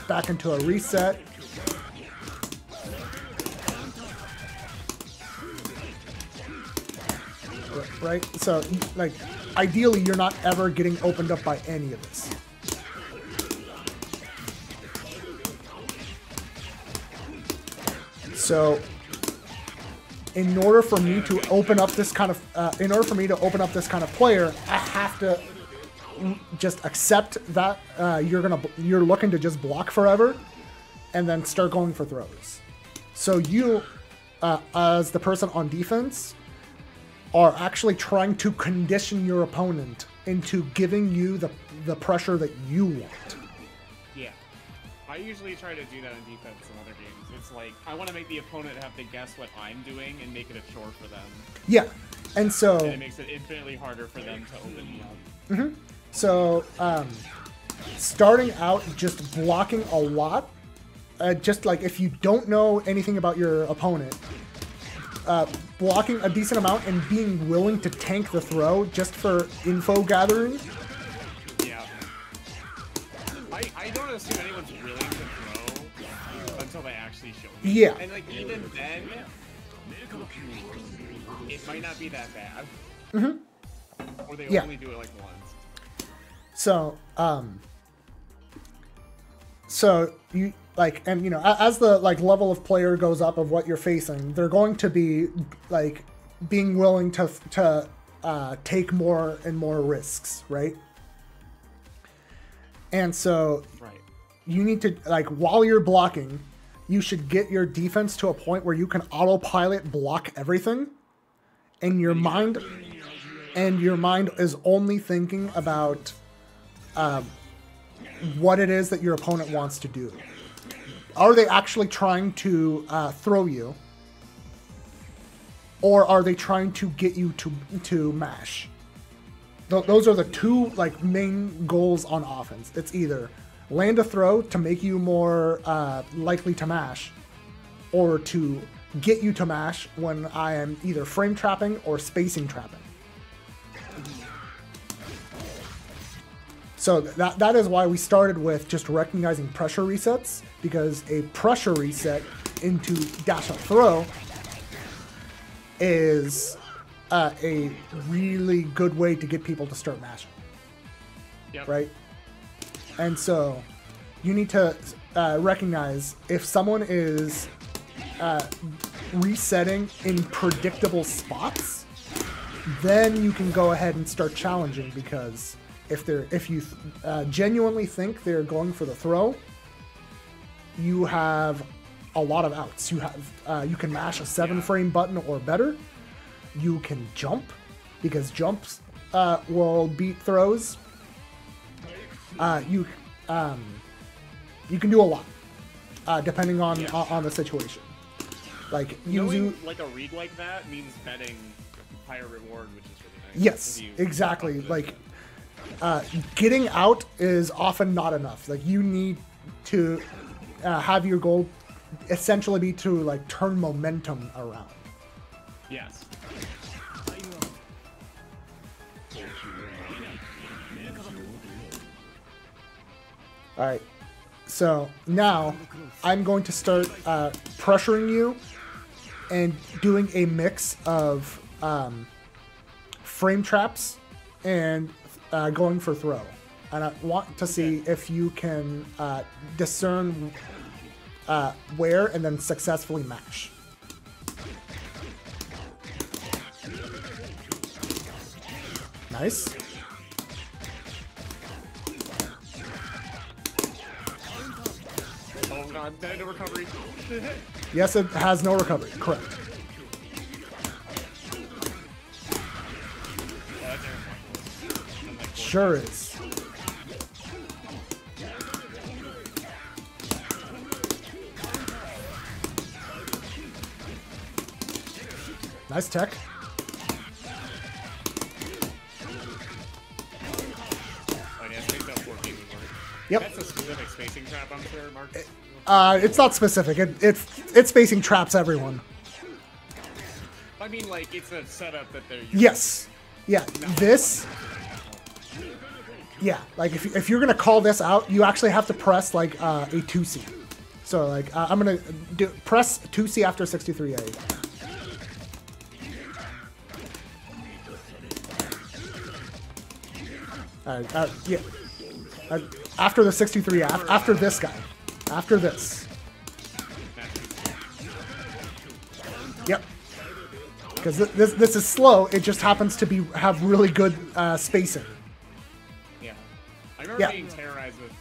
back into a reset. Right? So, like, ideally, you're not ever getting opened up by any of this. So, in order for me to open up this kind of, player, I have to just accept that you're looking to just block forever, and then start going for throws. So you, as the person on defense, are actually trying to condition your opponent into giving you the pressure that you want. Yeah. I usually try to do that in defense in other games. It's like, I want to make the opponent have to guess what I'm doing and make it a chore for them. Yeah, and so... And it makes it infinitely harder for them to open me up. Mm-hmm. So, starting out just blocking a lot, just like if you don't know anything about your opponent, blocking a decent amount and being willing to tank the throw just for info gathering. Yeah. I don't assume anyone's willing to throw until they actually show me. Yeah. And like even then, it might not be that bad. Mm-hmm. Or they only do it like once. So, so you like, and you know, as the like level of player goes up of what you're facing, they're going to be like being willing to take more and more risks, right? And so, you need to like while you're blocking, you should get your defense to a point where you can autopilot block everything, and your mind is only thinking about what it is that your opponent wants to do. Are they actually trying to throw you, or are they trying to get you to mash? Those are the two like main goals on offense. It's either land a throw to make you more likely to mash, or to get you to mash when I am either frame trapping or spacing trapping. So that is why we started with just recognizing pressure resets, because a pressure reset into dash up throw is a really good way to get people to start mashing. Yep. Right? And so you need to recognize if someone is resetting in predictable spots, then you can go ahead and start challenging, because if you genuinely think they're going for the throw, you have a lot of outs. You have you can mash a 7-frame button or better. You can jump, because jumps will beat throws. You can do a lot depending on the situation. Like knowing like a read like that means betting higher reward, which is really nice. Yes, exactly. Like getting out is often not enough. Like you need to have your goal essentially be to like turn momentum around. Yes. All right. So now I'm going to start pressuring you and doing a mix of frame traps and going for throw. And I want to see if you can discern where and then successfully mash. Nice. Oh god, no recovery. Yes, it has no recovery. Correct. Sure is. Nice tech. Yep. That's a specific spacing trap, I'm sure, Mark. It's not specific. It's spacing traps everyone. I mean, like, it's a setup that they're using. Yes. Yeah. This. Yeah. Like, if you're gonna call this out, you actually have to press like a 2C. So like, I'm gonna press 2C after 63A. Yeah. After the 63, after this guy. After this. Yep. Because this is slow, it just happens to have really good spacing. Yeah. I remember being terrorized with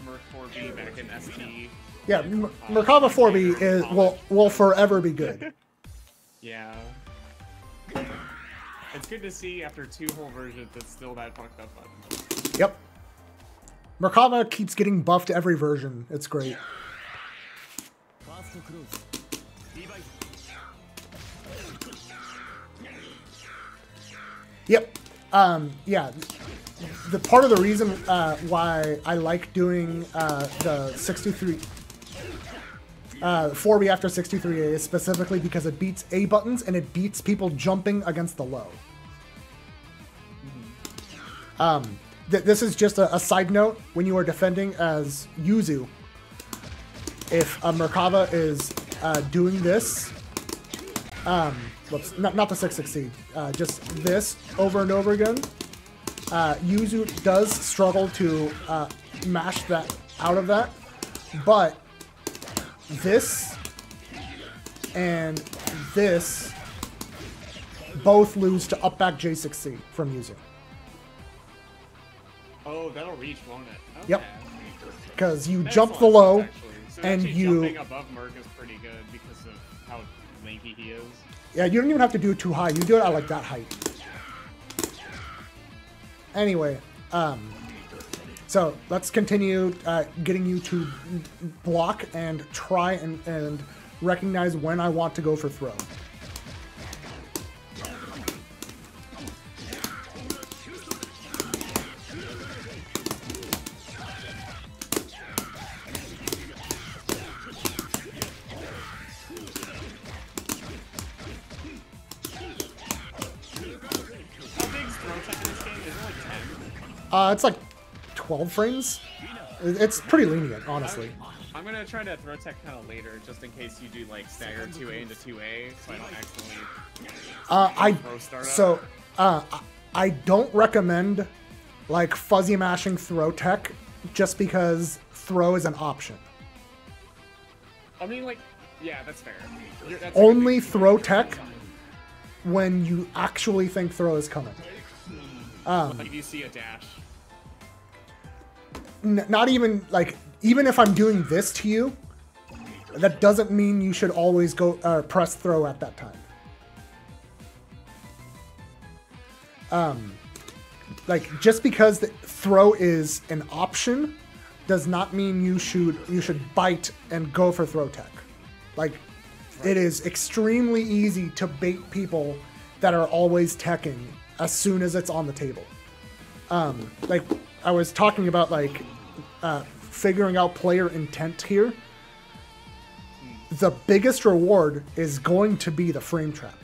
Merc 4B back in ST. Yeah, Merkava 4B will forever be good. Yeah. It's good to see after 2 whole versions it's still that fucked up button. Yep. Merkava keeps getting buffed every version. It's great. Yep. Yeah. The part of the reason why I like doing the 63 4B after 63A is specifically because it beats A buttons and it beats people jumping against the low. This is just a side note. When you are defending as Yuzu, if a Merkava is doing this, whoops, not the 660, just this over and over again, Yuzu does struggle to mash that out of that, but this and this both lose to up back J6C from Yuzu. Oh, that'll reach, won't it? Okay. Yep. Because you jump the low, so and jumping above Merc is pretty good because of how lanky he is. Yeah, you don't even have to do it too high. You do it at like that height. Anyway, so let's continue getting you to block and try and recognize when I want to go for throw. It's like 12 frames. It's pretty lenient, honestly. I'm gonna try to throw tech kind of later, just in case you do like stagger 2A into 2A, so I don't accidentally. I don't recommend like fuzzy mashing throw tech, just because throw is an option. I mean, like, yeah, that's fair. That's only throw tech when you actually think throw is coming. Like if you see a dash. Not even, like, even if I'm doing this to you, that doesn't mean you should always go press throw at that time. Like, just because the throw is an option does not mean you should bite and go for throw tech. Like, it is extremely easy to bait people that are always teching as soon as it's on the table. Like, I was talking about, like, figuring out player intent here. The biggest reward is going to be the frame trap.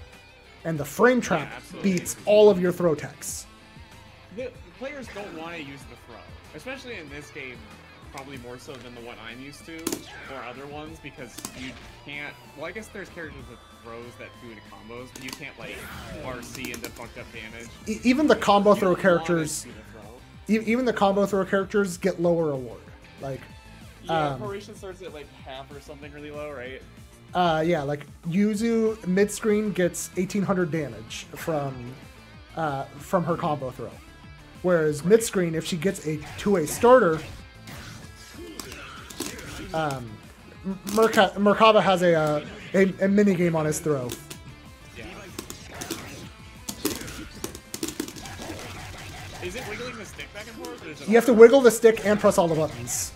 And the frame trap beats all of your throw techs. The players don't want to use the throw. Especially in this game, probably more so than the one I'm used to, or other ones, because you can't... Well, I guess there's characters with throws that do into combos, but you can't, like, RC into fucked up damage. Even the combo throw characters... Even the combo throw characters get lower reward. Like... Yeah, Horation starts at, like, half or something really low, right? Yeah, like, Yuzu mid-screen gets 1800 damage from her combo throw. Whereas mid-screen, if she gets a 2A starter... Merkava has a mini game on his throw. Yeah. Is it wiggling the stick back and forth? Or is it you have to wiggle the stick and press all the buttons.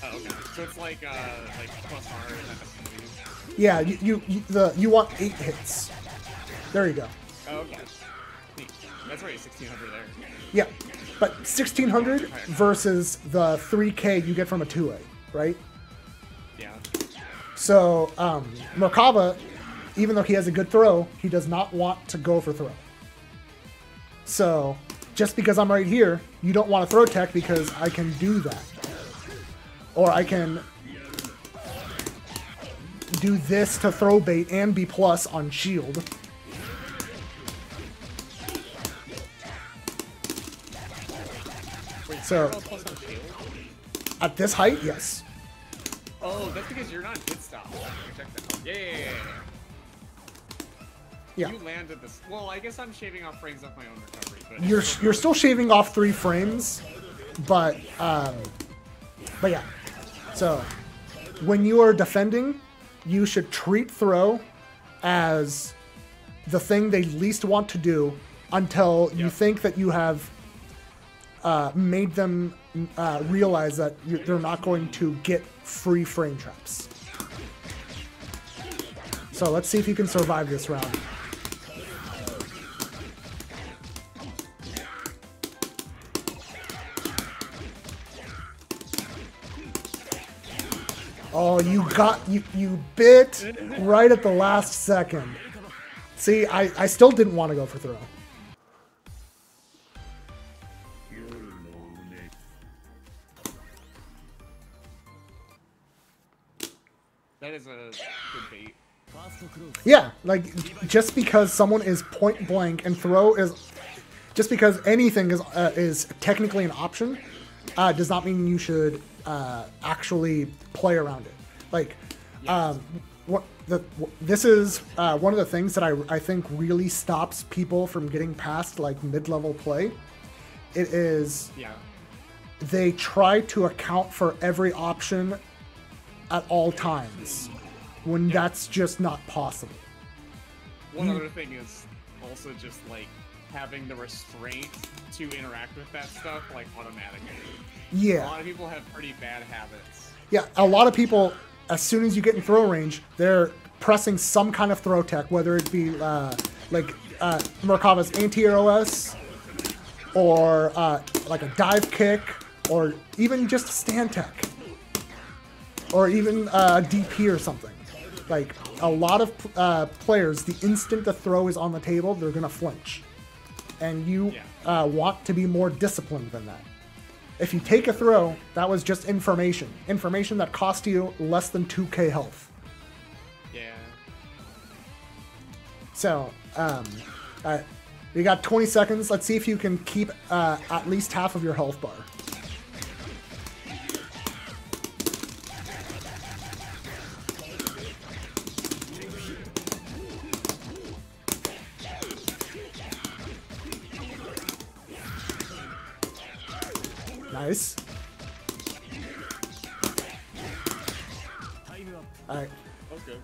Oh, okay. So it's like plus R. Yeah, you want 8 hits. There you go. Oh, okay. Neat. That's right, 1600 there. Yeah, but 1600 versus the 3K you get from a 2A, right? Yeah. So, Merkava, even though he has a good throw, he does not want to go for throw. So, just because I'm right here, you don't want to throw tech because I can do that. Or I can do this to throw bait and be plus on shield. Wait, so, plus on shield? At this height, yes. Oh, that's because you're not hit stop. Check that. Yeah. You landed this. Well, I guess I'm shaving off frames off my own recovery. But you're still shaving off 3 frames, but yeah. So when you are defending, you should treat throw as the thing they least want to do until you think that you have made them realize that they're not going to get free frame traps. So let's see if you can survive this round. Oh, you bit right at the last second. See, I still didn't want to go for throw. That is a good bait. Yeah, like, just because someone is point blank and throw is... Just because anything is technically an option, does not mean you should actually play around it. Like, Yes. this is one of the things that I think really stops people from getting past, like, mid-level play. It is... Yeah. They try to account for every option at all times, when that's just not possible. One other thing is also just like having the restraint to interact with that stuff like automatically. A Yeah, lot of people have pretty bad habits. yeah. A lot of people, as soon as you get in throw range, they're pressing some kind of throw tech, whether it be like Murakawa's anti-air OS, or like a dive kick, or even just stand tech, or even DP or something. Like, a lot of players, the instant the throw is on the table, they're gonna flinch. And you want to be more disciplined than that. If you take a throw, that was just information. Information that cost you less than 2k health. Yeah. So, you got 20 seconds. Let's see if you can keep at least half of your health bar. Nice. Alright. That was good.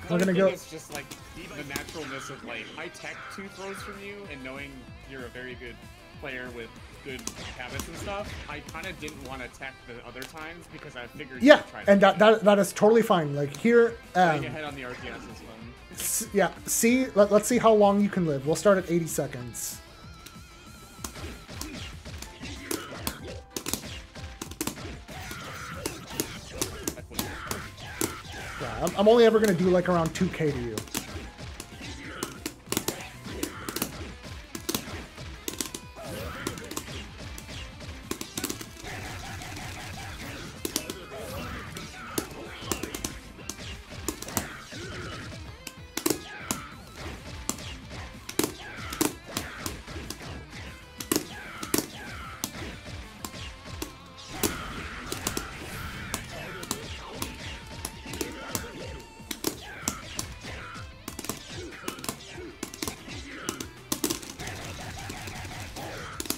We're gonna go. It's just like the naturalness of like I tech 2 throws from you, and knowing you're a very good player with good habits and stuff, I kind of didn't want to tech the other times because I figured. Yeah, you'd try to and that is totally fine. Like here, getting ahead on the RTS is fun. yeah. See, let's see how long you can live. We'll start at 80 seconds. Yeah, I'm only ever gonna do like around 2k to you.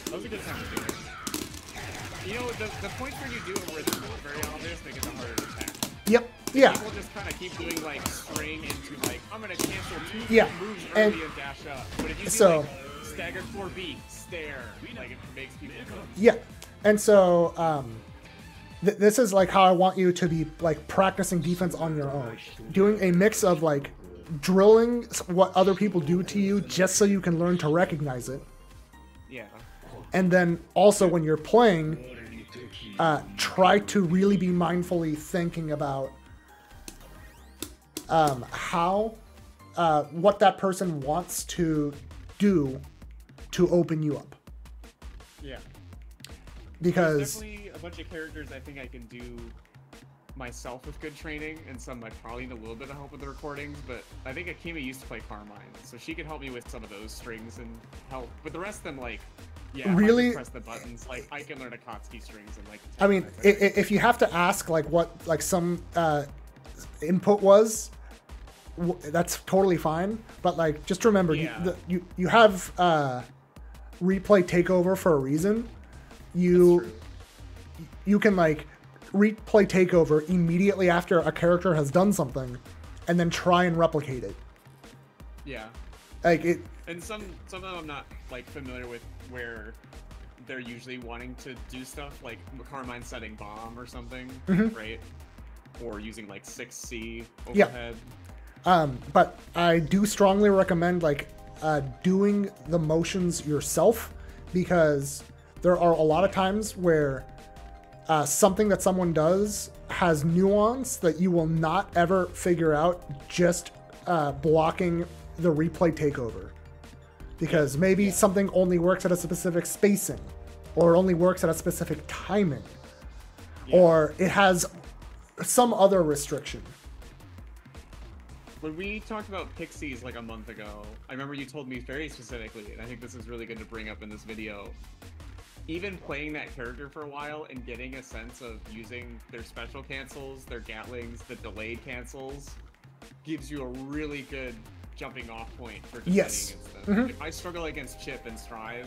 That was a good time to do it. You know, the points where you do it where it's not very obvious make it harder to attack. Yep. Yeah. People just kind of keep doing like string into like I'm gonna cancel 2 Yeah, moves and early and dash up. But if you do so- like staggered 4B, stare, like it makes people go. Yeah, and so this is like how I want you to be like practicing defense on your own, doing a mix of like drilling what other people do to you just so you can learn to recognize it, Yeah. and then also when you're playing, try to really be mindfully thinking about how what that person wants to do to open you up, Yeah. because Definitely a bunch of characters I think I can do myself with good training, and some I probably need a little bit of help with the recordings, but I think Akemi used to play Carmine, so she could help me with some of those strings and help. But the rest of them, like, yeah, Really? if I just press the buttons, like, I can learn Akatsuki strings and, like, I mean, if you have to ask like what like some input was, that's totally fine. But like, just remember, Yeah. you have replay takeover for a reason. You can like replay takeover immediately after a character has done something, and then try and replicate it. Yeah. Like it. And some of them I'm not like familiar with where they're usually wanting to do stuff like Carmine setting bomb or something, right? Or using like 6C overhead. But I do strongly recommend like doing the motions yourself, because there are a lot of times where something that someone does has nuance that you will not ever figure out just blocking the replay takeover. Because maybe something only works at a specific spacing, or only works at a specific timing, or it has some other restriction. When we talked about Pixies like a month ago, I remember you told me very specifically, and I think this is really good to bring up in this video, even playing that character for a while and getting a sense of using their special cancels, their Gatlings, the delayed cancels, gives you a really good jumping off point for defending against them. If I struggle against Chip and Strive,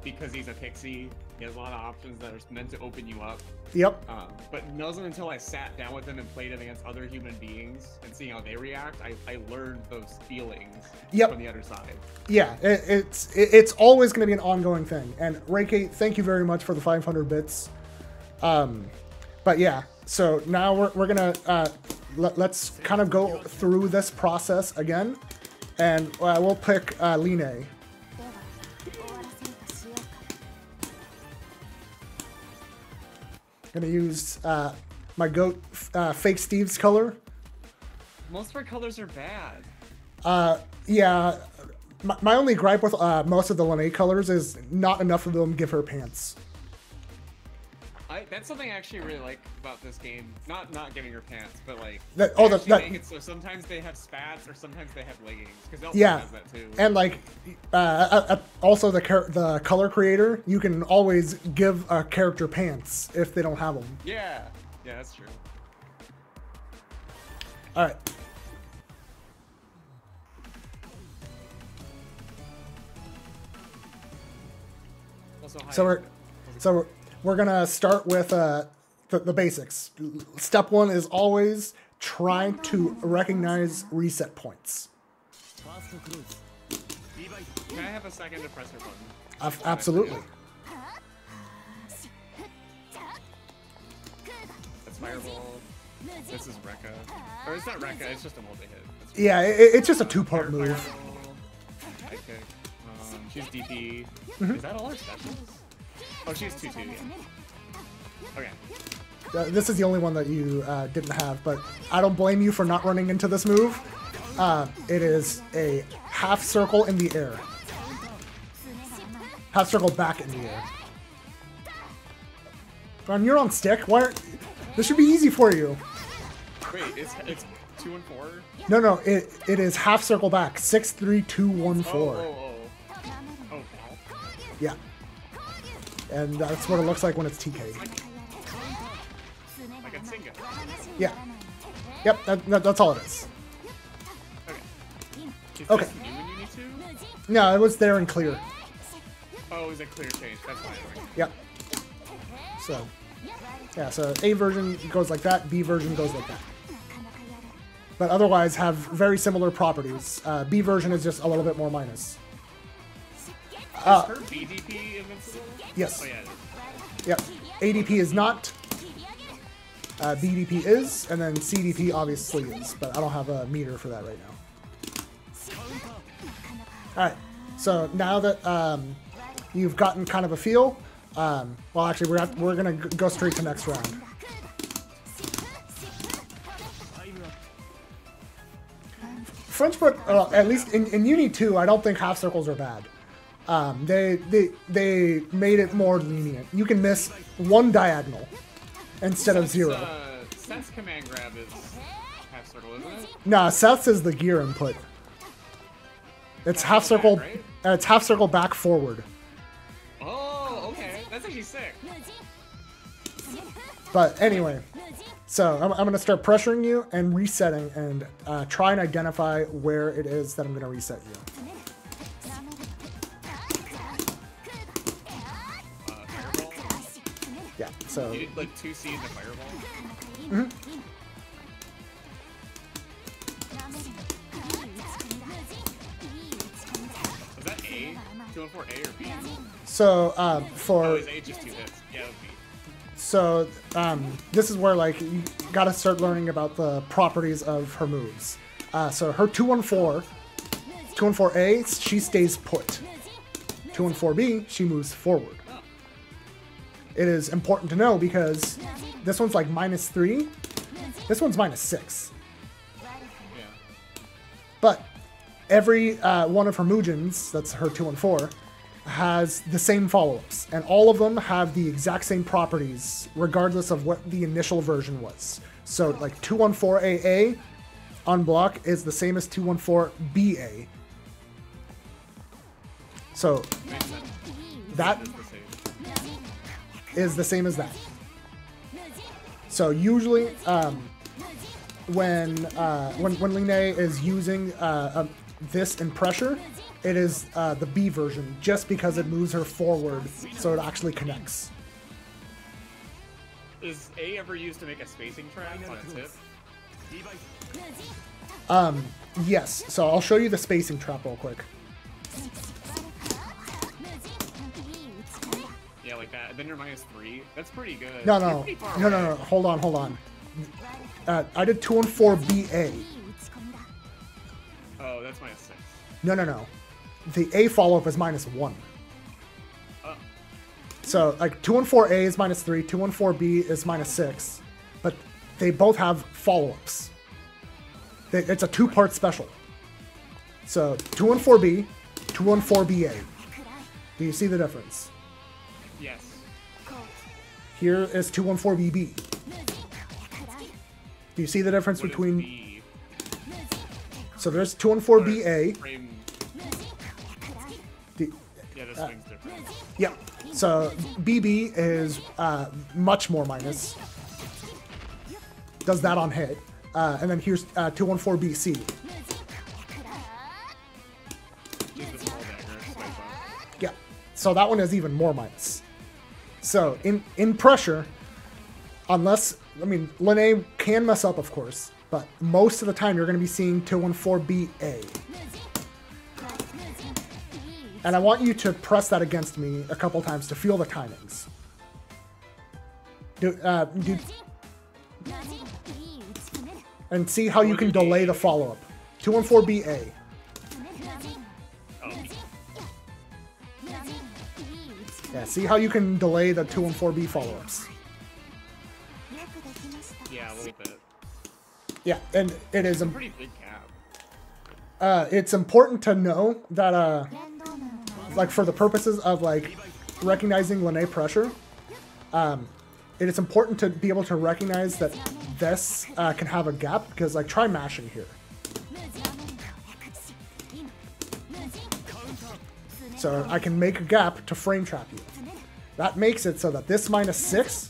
because he's a Pixie, he has a lot of options that are meant to open you up. But it wasn't until I sat down with him and played him against other human beings and seeing how they react, I learned those feelings from the other side. Yeah, it's always going to be an ongoing thing. And Reiki, thank you very much for the 500 bits. But yeah, so now we're going to let's kind of go through this process again, and we'll pick Line. Gonna use my goat fake Steve's color. Most of our colors are bad. Yeah, my only gripe with most of the Lene colors is not enough of them give her pants. That's something I actually really like about this game. Not giving her pants, but like make it so sometimes they have spats or sometimes they have leggings. Because Elton has that too. And like also the color creator, you can always give a character pants if they don't have them. Yeah, that's true. All right. So we're gonna start with the basics. Step one is always trying to recognize reset points. Can I have a second to press her button? Absolutely. That's Fireball. This is Rekka. Or it's not Rekka, it's just a multi-hit. Yeah, it's just a two-part move. High kick. She's DP. Is that all her specials? Oh, she has 2-2, yeah. Okay. This is the only one that you didn't have, but I don't blame you for not running into this move. It is a half circle in the air. Half circle back in the air. Ron, you're on stick. Why aren't... This should be easy for you. Wait, it's 2 and 4? No, it is half circle back. 6, 3, 2, 1, 4. Oh. Yeah. And that's what it looks like when it's TK. Like a Tinga. Yeah. Yep, that's all it is. Okay. Is this new when you need to? No, it was there and clear. Oh, it was a clear change. That's fine. Yep. So, yeah, so A version goes like that, B version goes like that. But otherwise have very similar properties. B version is just a little bit more minus. Is her BDP invincible? Yes. Oh, yeah, Yep. ADP is not. BDP is, and then CDP obviously is, but I don't have a meter for that right now. Alright, so now that you've gotten kind of a feel, well actually we're gonna go straight to next round. French foot, at least in Uni 2, I don't think half circles are bad. They made it more lenient. You can miss one diagonal instead of 0. Seth's command grab is half circle, isn't it? Nah, Seth's is the gear input. It's half circle. Back, right? It's half circle back forward. Oh, okay. That's actually sick. But anyway, so I'm gonna start pressuring you and resetting, and try and identify where it is that I'm gonna reset you. Fireball? Yeah, so... You did like 2C in the Fireball? Mm-hmm. 214A or B? So Oh, for is A just 2 hits? Yeah, it would be. so this is where like you gotta start learning about the properties of her moves. So her 214A, she stays put. 214B, she moves forward. It is important to know because this one's like -3, this one's -6. Yeah. But every one of her Mujins, that's her 214, has the same follow-ups, and all of them have the exact same properties, regardless of what the initial version was. So, like 214AA on block is the same as 214BA. So Makes sense. that It's the same. is the same as that. So usually, when Ling Nei is using this in pressure, it is the B version, just because it moves her forward, so it actually connects. Is A ever used to make a spacing trap on its hip? Yes. So I'll show you the spacing trap real quick. Yeah, like that. Then you're -3. That's pretty good. No, You're no, pretty far no, away. no, no. Hold on. I did 214BA. Oh, that's -6. No. The A follow-up is -1. Oh, So, like, 214A is -3, 214B is -6, but they both have follow-ups. It's a two-part special. So, 214B, 214BA. Do you see the difference? yes. Here is 214BB. Do you see the difference What is between... B? So, there's 214BA. Frame. The, Yeah, this swing's different. yeah. So, BB is much more minus. Does that on hit. And then here's 214BC. Use the small dagger. Swipe up. Yeah. So that one is even more minus. So in pressure, unless, I mean, Ling Nei can mess up, of course, but most of the time you're going to be seeing 214BA. And I want you to press that against me a couple times to feel the timings. And see how you can delay the follow-up. 214BA. Oh, Yeah, see how you can delay the 214B follow-ups. yeah, a little bit. Yeah, and it is Pretty big gap. it's important to know that like for the purposes of like recognizing Ling Nei pressure, it is important to be able to recognize that this can have a gap, because like try mashing here. So I can make a gap to frame trap you. That makes it so that this -6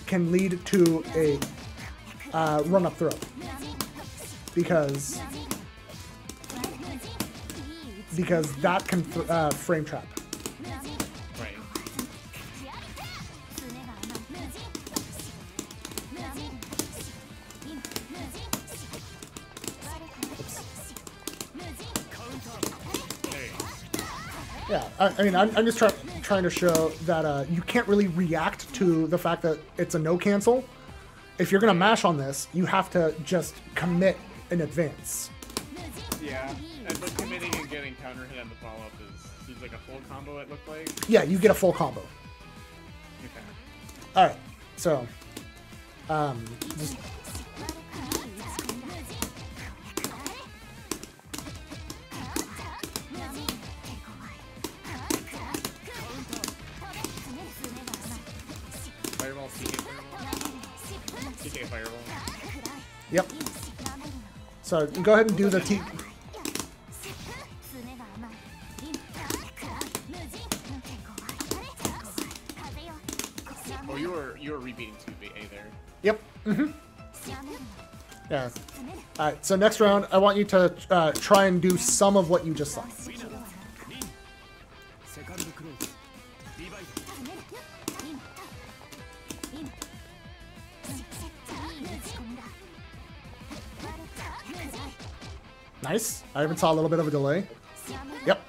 can lead to a run-up throw. Because that can frame trap. Right. There you go. Yeah, I mean, I'm just trying to show that you can't really react to the fact that it's a no cancel. If you're gonna mash on this, you have to just commit in advance. Yeah, and but committing and getting counter hit on the follow-up seems like a full combo, it looked like. Yeah, you get a full combo. Okay. All right, so just Fireball, CK Fireball. CK Fireball. yep. So go ahead and do the T. Oh, you were rebeating 2BA there. Yep. Yeah. All right. So next round, I want you to try and do some of what you just saw. Nice. I even saw a little bit of a delay. Yep.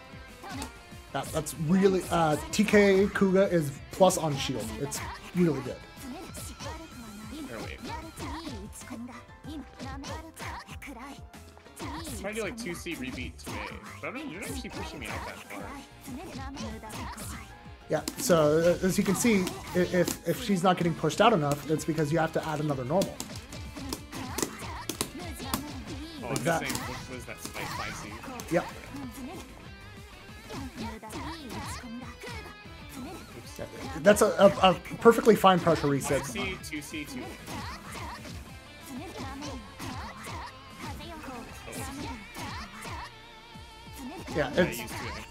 That's really TK Kuga is plus on shield. It's really good. Or wait. Try to do like 2C rebeat 2A, but I don't, you're not actually pushing me out that far. Yeah, so as you can see, if she's not getting pushed out enough, it's because you have to add another normal. Oh, Like I'm that. just saying, what was that spike 5C? Yep. That's a perfectly fine pressure reset. 5C, 2C, 2A. Yeah, I it's used 2A.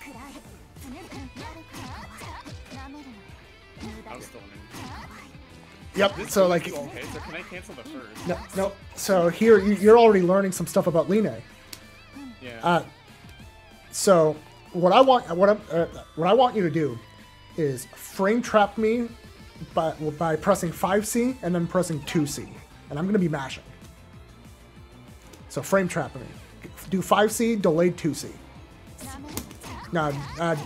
I was still in. yep. This So is like, okay, so can I cancel the first? no. So here you're already learning some stuff about Line. Yeah. So what I want you to do is frame trap me by pressing 5C and then pressing 2C, and I'm gonna be mashing. So frame trap me. Do 5C, delayed 2C. No,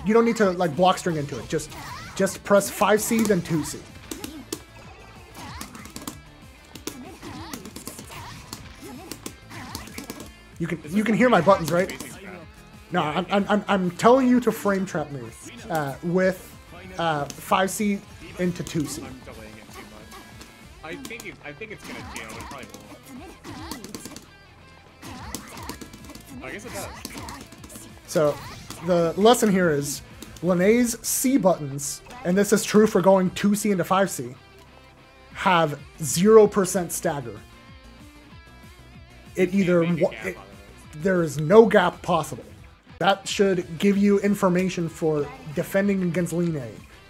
you don't need to like block string into it. Just press 5C then 2C. You can hear my buttons, right? No, I'm telling you to frame trap me with 5C into 2C. I'm delaying it too much. I think it's gonna jail. It probably won't. Oh, I guess it does. So the lesson here is Linnea's C buttons, and this is true for going 2C into 5C, have 0% stagger. It either Make a gap out of it. there is no gap possible. That should give you information for defending against Line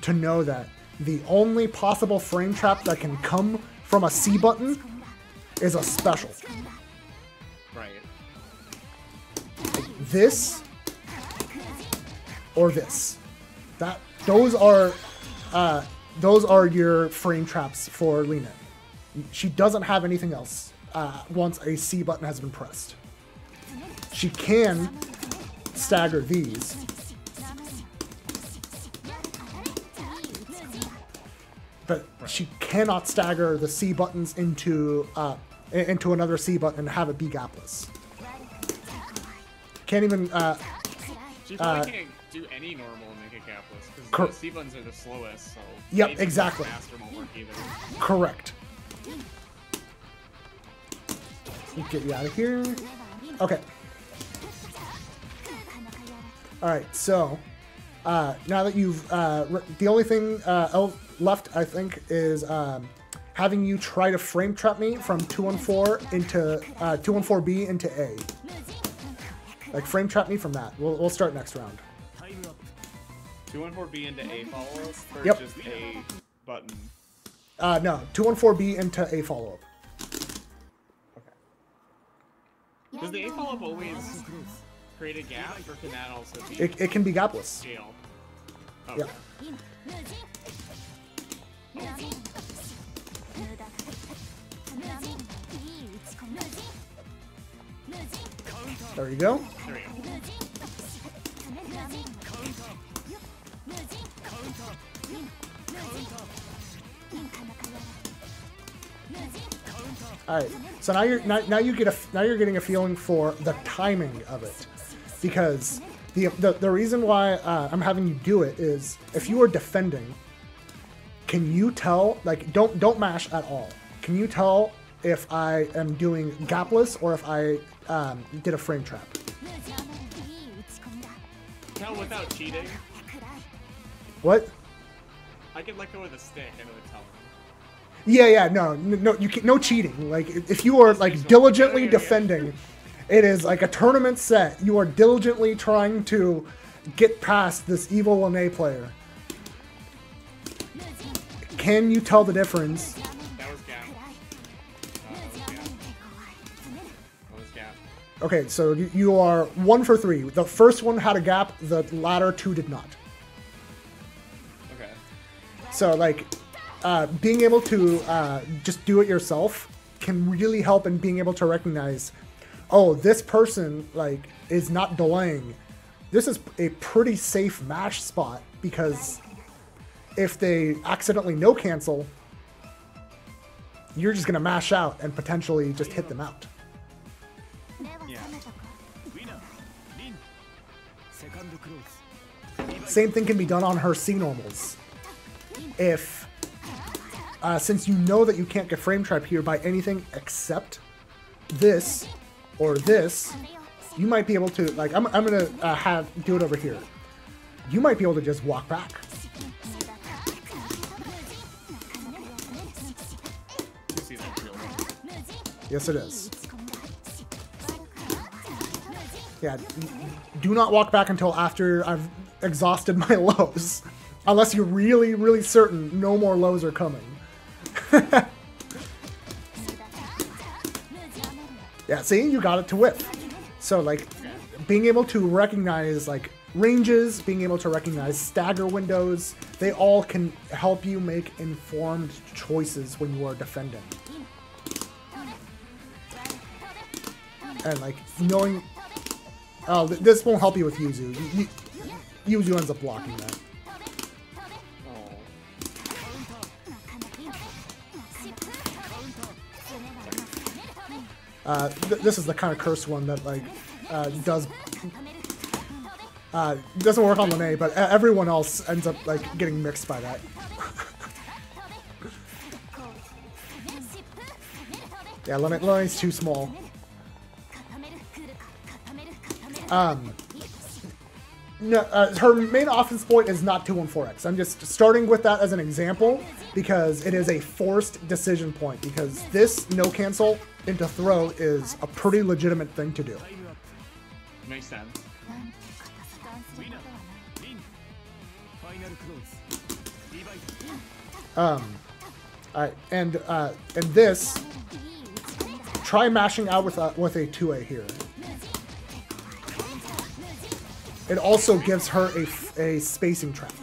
to know that the only possible frame trap that can come from a C button is a special. Right. This or this. Those are your frame traps for Line. She doesn't have anything else once a C button has been pressed. She can stagger these. But she cannot stagger the C buttons into another C button and have it be gapless. Can't even. She probably can't do any normal and make it gapless Cor- because the C buttons are the slowest. So Yep, anything exactly. Faster won't work either. Correct. Get you out of here. Okay. All right. So now that you've the only thing left, I think, is having you try to frame trap me from 214 into 214B into A. Like frame trap me from that. We'll start next round. 214B into A follow up or Yep. just A button? No, 214B into A follow up. Does the A follow up always create a gap, or can that also be It can be gapless. jail? Okay. Yeah. There you go. There we go. All right. So now you're getting a feeling for the timing of it, because the reason why I'm having you do it is if you are defending, can you tell, like, don't mash at all? Can you tell if I am doing gapless or if I did a frame trap? Tell without cheating. What? I can let go of the stick and it would tell me. Yeah, no, you can't, no cheating. Like, if you are like diligently defending, it is like a tournament set. You are diligently trying to get past this evil Linne player. Can you tell the difference? That was gap. That was gap. Okay, so you are 1 for 3. The first one had a gap. The latter 2 did not. Okay. So like, being able to just do it yourself can really help in being able to recognize, oh, this person like is not delaying. this is a pretty safe mash spot because if they accidentally no cancel, you're just gonna mash out and potentially just hit them out. Yeah. Same thing can be done on her C normals. If, since you know that you can't get frame trap here by anything except this or this, you might be able to, like, I'm gonna do it over here. You might be able to just walk back. Yes, it is. Yeah, do not walk back until after I've exhausted my lows. Unless you're really, really certain no more lows are coming. Yeah, see? You got it to whiff. So, like, being able to recognize, like, ranges, being able to recognize stagger windows, they all can help you make informed choices when you are defending. And, like, knowing... Oh, this won't help you with Yuzu. Yuzu ends up blocking that. This is the kind of cursed one that, like, doesn't work on Lene, but everyone else ends up, like, getting mixed by that. Yeah, Lene's too small. No, her main offense point is not 214X. I'm just starting with that as an example because it is a forced decision point because this no cancel into throw is a pretty legitimate thing to do. Makes sense. And this, try mashing out with a 2A here. It also gives her a spacing trap.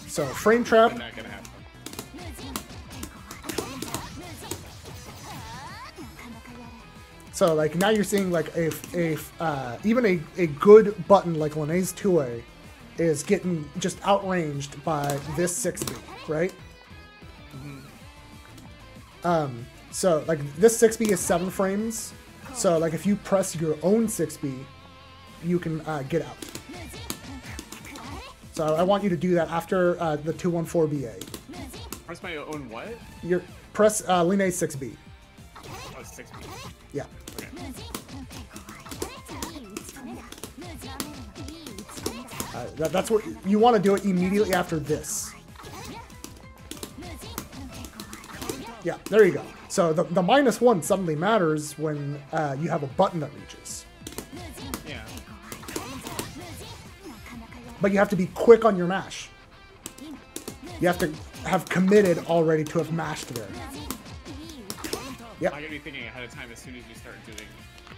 So frame trap. Not gonna happen. So like now you're seeing like even a good button like Lene's 2A is getting just outranged by this 6B, right? So like this 6B is 7 frames. So like if you press your own 6B, you can get out. So I want you to do that after the 214BA. Press my own what? Press Lene's 6B. Oh, 6B. Yeah. Okay. That's what you want to do it immediately after this. Yeah, there you go. So the -1 suddenly matters when you have a button that reaches. Yeah. But you have to be quick on your mash. You have to have committed already to have mashed there. Yep. I gotta be thinking ahead of time as soon as you start doing.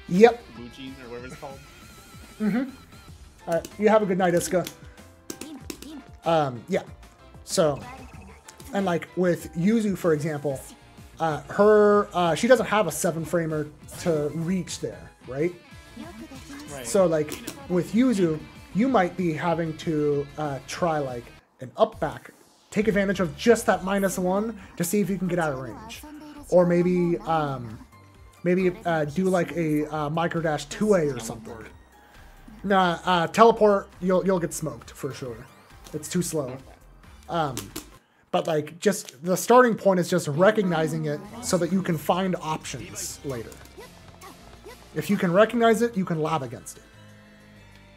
Yep. Mujin or whatever it's called. Alright, you have a good night, Iska. Yeah. So, and like with Yuzu, for example, she doesn't have a 7-framer to reach there, right? Right. So like with Yuzu, you might be having to try like an up back, take advantage of just that -1 to see if you can get out of range, or maybe do like a micro dash 2A or something. Nah, teleport, you'll get smoked for sure. It's too slow. But like just the starting point is just recognizing it so that you can find options later. If you can recognize it, you can lab against it.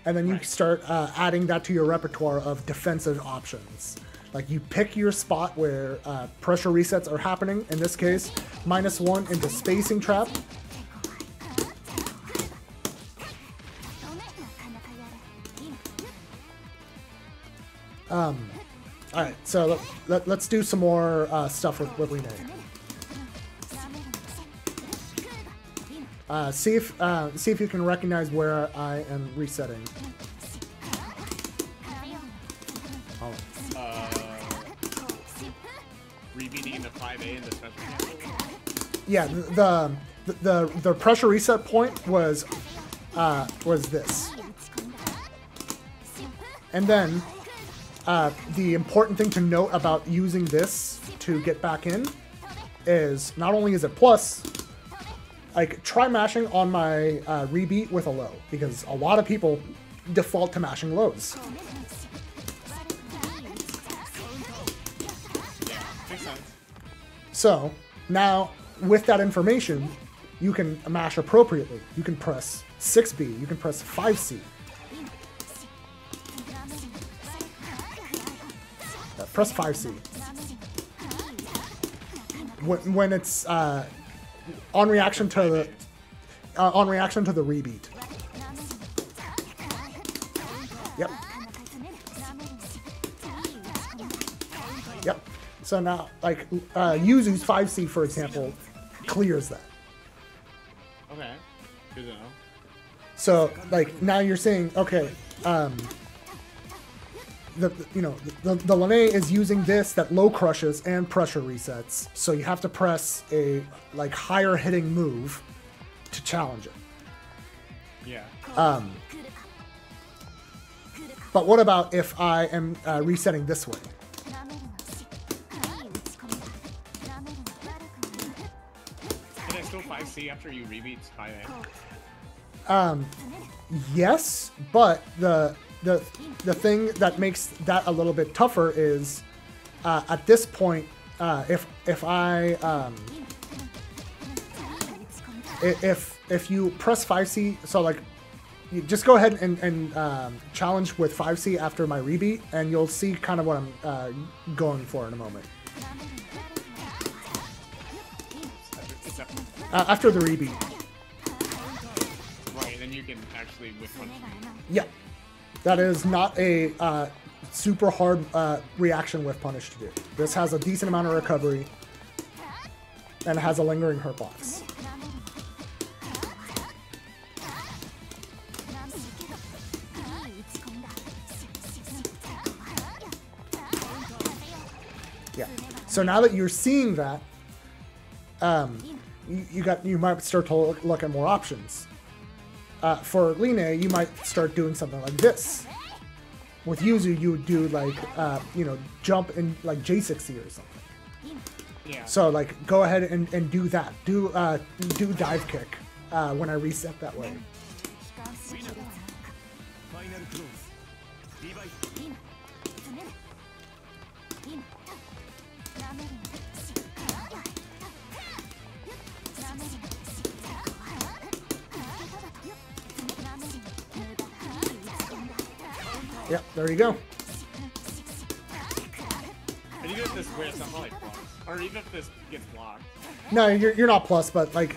And then you start adding that to your repertoire of defensive options. Like you pick your spot where pressure resets are happening. In this case, -1 into spacing trap. Alright, so let's do some more stuff with Lene. See if you can recognize where I am resetting. Rebeating into 5A in the special cancel? Yeah, the pressure reset point was this. And then the important thing to note about using this to get back in is not only is it plus, like try mashing on my rebeat with a low, because a lot of people default to mashing lows. Makes sense. So now with that information, you can mash appropriately. You can press 6B, you can press 5C. Press 5C. When it's on reaction to the rebeat. Yep. Yep. So now, like, Yuzu's 5C, for example, clears that. Okay. Good to know. So, like, now you're saying, okay, the Lene is using this that low crushes and pressure resets, so you have to press a like higher hitting move to challenge it. Yeah. But what about if I am resetting this way? Can I still 5C after you rebeat 5A? Yes, but the thing that makes that a little bit tougher is at this point, if you press 5C, so like you just go ahead and challenge with 5C after my rebeat, and you'll see kind of what I'm going for in a moment. After the rebeat. Right, then you can actually with punch me. Yeah. That is not a super hard reaction with punish to do. This has a decent amount of recovery, and it has a lingering hurt box. Yeah. So now that you're seeing that, you might start to look at more options. For Line, you might start doing something like this. With Yuzu, you would do like, jump in like J60 or something. Yeah. So like, go ahead and do that. Do dive kick when I reset that way. Yep, there you go. And even if this whiffs, I'm probably plus. Or even if this gets blocked. No, you're not plus, but like,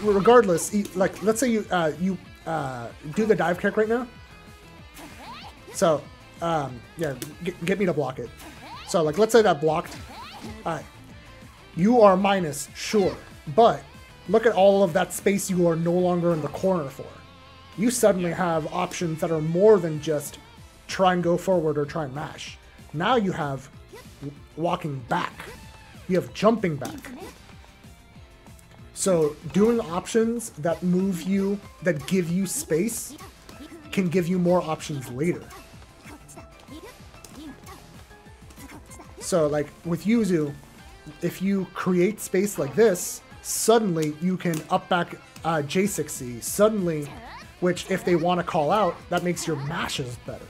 regardless, like let's say you do the dive kick right now. So, yeah, get me to block it. So like, let's say that blocked. Alright. You are minus, sure, but look at all of that space you are no longer in the corner for. You suddenly have options that are more than just try and go forward or try and mash. Now you have walking back. You have jumping back. So doing options that move you, that give you space, can give you more options later. So like with Yuzu, if you create space like this, suddenly you can up back J6C. Suddenly, which if they want to call out, that makes your mashes better.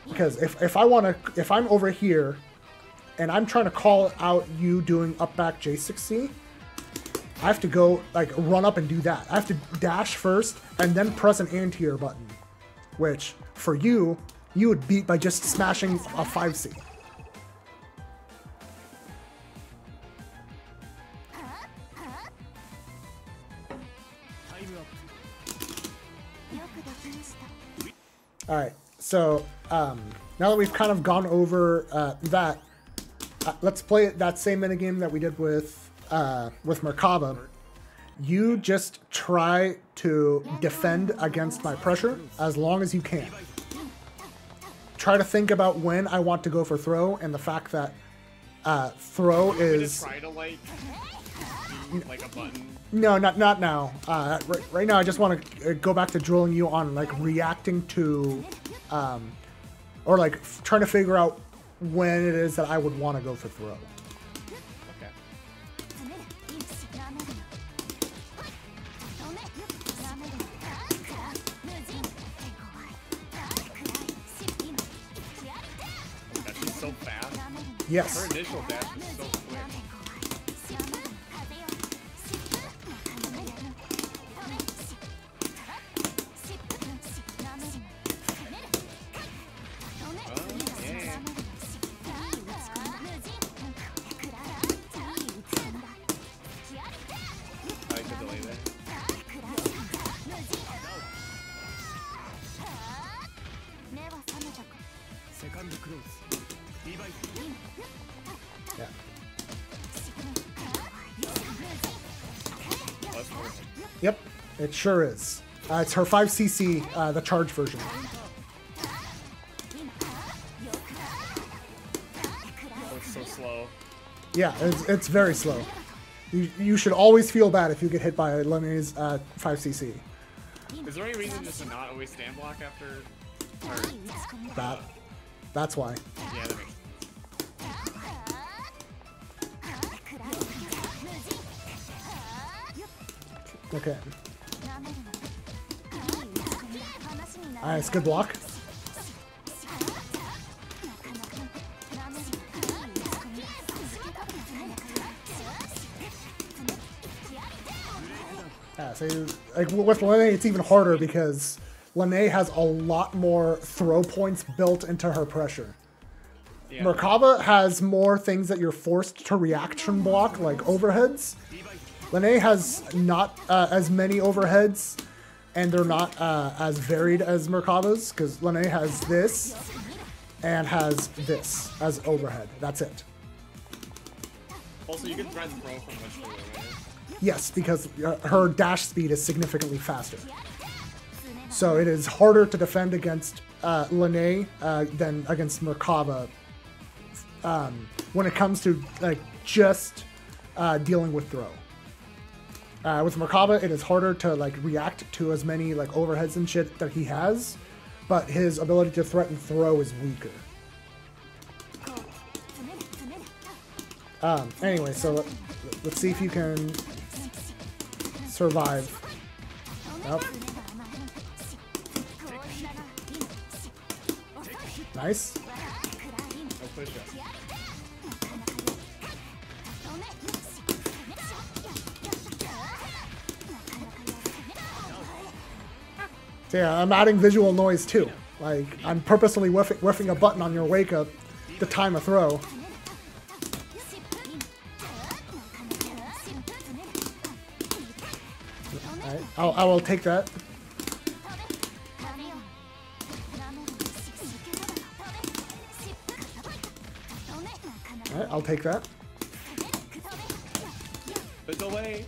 Because if I'm over here and I'm trying to call out you doing up back J6C, I have to go like run up and do that. I have to dash first and then press an anti-air button, which for you would beat by just smashing a 5C. All right, so now that we've kind of gone over that, let's play that same minigame that we did with Merkaba. You just try to defend against my pressure as long as you can. Try to think about when I want to go for throw, and the fact that throw is... Try to like like a button? No, not now. Right now, I just want to go back to drilling you on like reacting to, or like trying to figure out when it is that I would want to go for throw. Okay. Oh, she's so fast. Yes. Her initial dash is so quick. Yeah. Yep, it sure is. It's her 5cc, the charge version. Oh, it's so slow. Yeah, it's very slow. You should always feel bad if you get hit by Linnea's 5cc. Is there any reason just to not always stand block after? Or... That's why. Yeah, that makes sense. Okay. Nice, good block. Yeah, so like with Linne, it's even harder because Linne has a lot more throw points built into her pressure. Yeah. Merkaba has more things that you're forced to reaction block, like overheads. Linne has not as many overheads, and they're not as varied as Merkaba's, because Linne has this and has this as overhead. That's it. Also, you can thread throw from much further away. Yes, because her dash speed is significantly faster. So it is harder to defend against Linne than against Merkaba when it comes to like just dealing with throw. With Merkaba, it is harder to like react to as many like overheads and shit that he has, but his ability to threaten throw is weaker. Anyway, so let's see if you can survive. Nope. Nice. No push up. So yeah, I'm adding visual noise too. Like, I'm purposely whiffing a button on your wake up to time a throw. Alright, I will take that. Alright, I'll take that. The delay.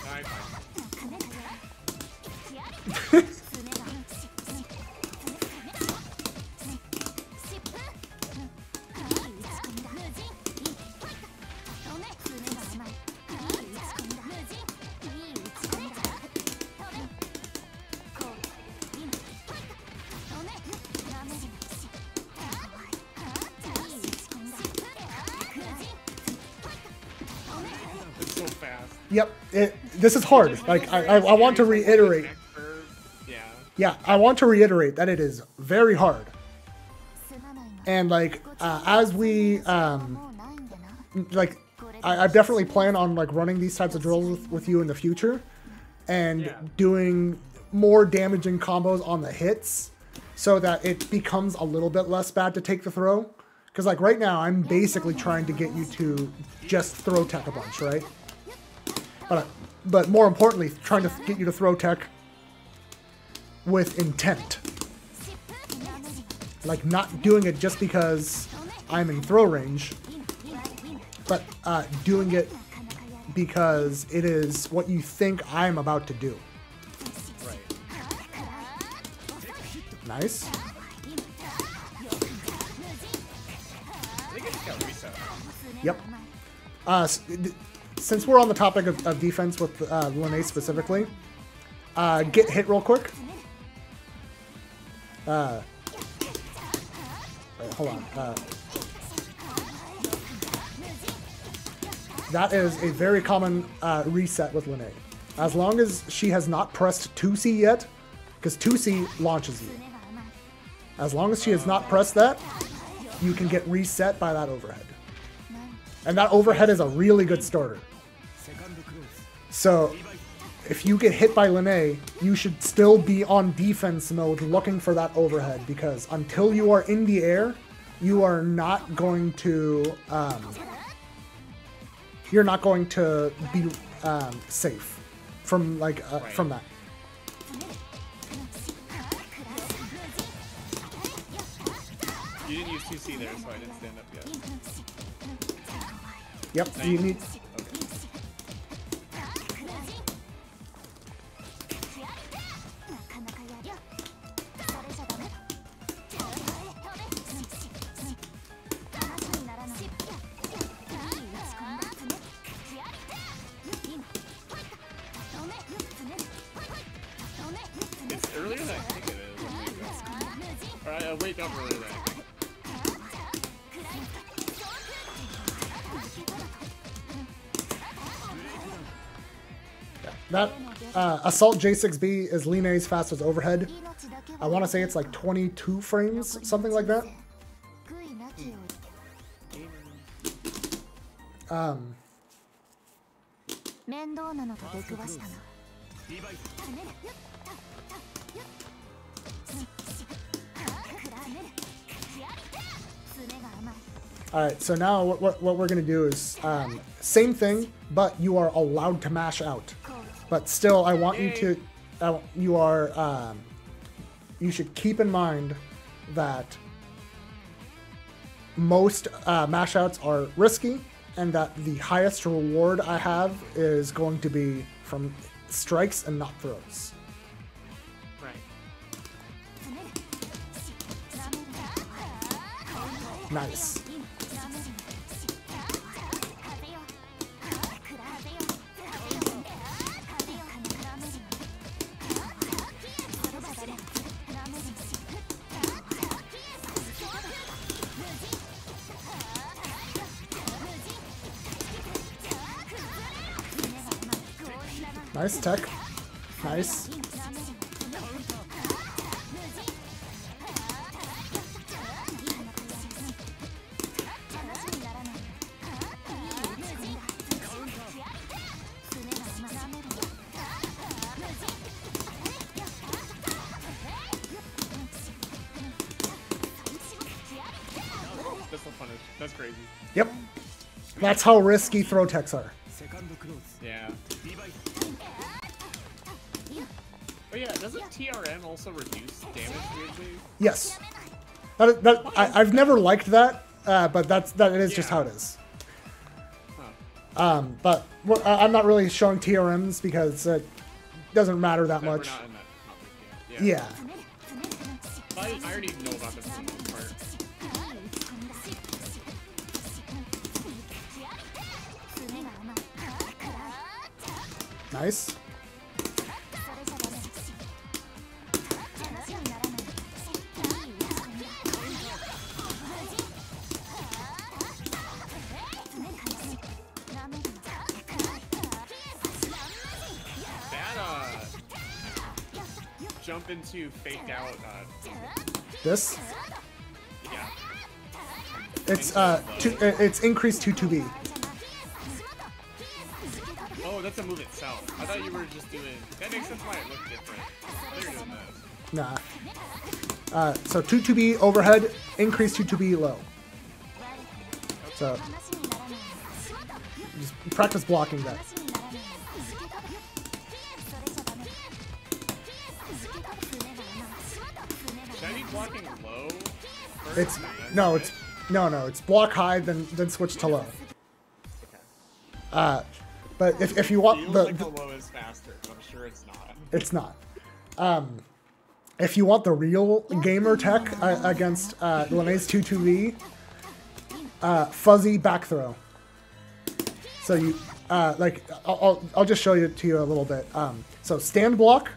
Alright, fine. It's so fast. Yep, this is hard. Like, I want to reiterate. Yeah. Yeah, I want to reiterate that it is very hard. And like, as we, like, I definitely plan on like running these types of drills with you in the future, and doing more damaging combos on the hits, so that it becomes a little bit less bad to take the throw. Because like right now, I'm basically trying to get you to just throw tech a bunch, right? But more importantly, trying to get you to throw tech with intent. Like, not doing it just because I'm in throw range, but doing it because it is what you think I'm about to do. Right. Nice. I think it just got reset. Yep. Since we're on the topic of defense with Lene specifically, get hit real quick. Wait, hold on. That is a very common reset with Lene. As long as she has not pressed 2C yet, because 2C launches you. As long as she has not pressed that, you can get reset by that overhead. And that overhead is a really good starter. So, if you get hit by Lene, you should still be on defense mode looking for that overhead, because until you are in the air, you are not going to you're not going to be safe from from that. You didn't use 2C there, so I didn't stand up yet. Yep, you need. It's earlier than I think it is. Alright, I'll wake up earlier than I think. That Assault J6B is Line's fastest overhead. I want to say it's like 22 frames, something like that. Alright, so now what we're going to do is same thing, but you are allowed to mash out. But still, I want you to, you should keep in mind that most mash outs are risky, and that the highest reward I have is going to be from strikes and not throws. Right. Nice. Nice tech. Nice. That's so funny. That's crazy. Yep. That's how risky throw techs are. Yeah. Oh yeah, doesn't TRN also reduce damage weirdly? Yes. I've never liked that, but that is just how it is. Huh. But I'm not really showing TRMs because it doesn't matter that much. We're not in that topic yet. Yeah. I already know about this for the most part. Nice. Jump into fake out. This? Yeah. It's increased to 2B. Oh, that's a move itself. I thought you were just doing. That makes sense why it looked different. I thought you were doing this. Nah. So 2B overhead, increase 2B low. So just practice blocking that. Should I be blocking low? It's no, it's block high, then switch to low. But if you want like the low is faster, but I'm sure it's not. It's not. If you want the real gamer tech against Lene's 2-2V, fuzzy back throw. So you, like, I'll just show you to you a little bit. So stand block.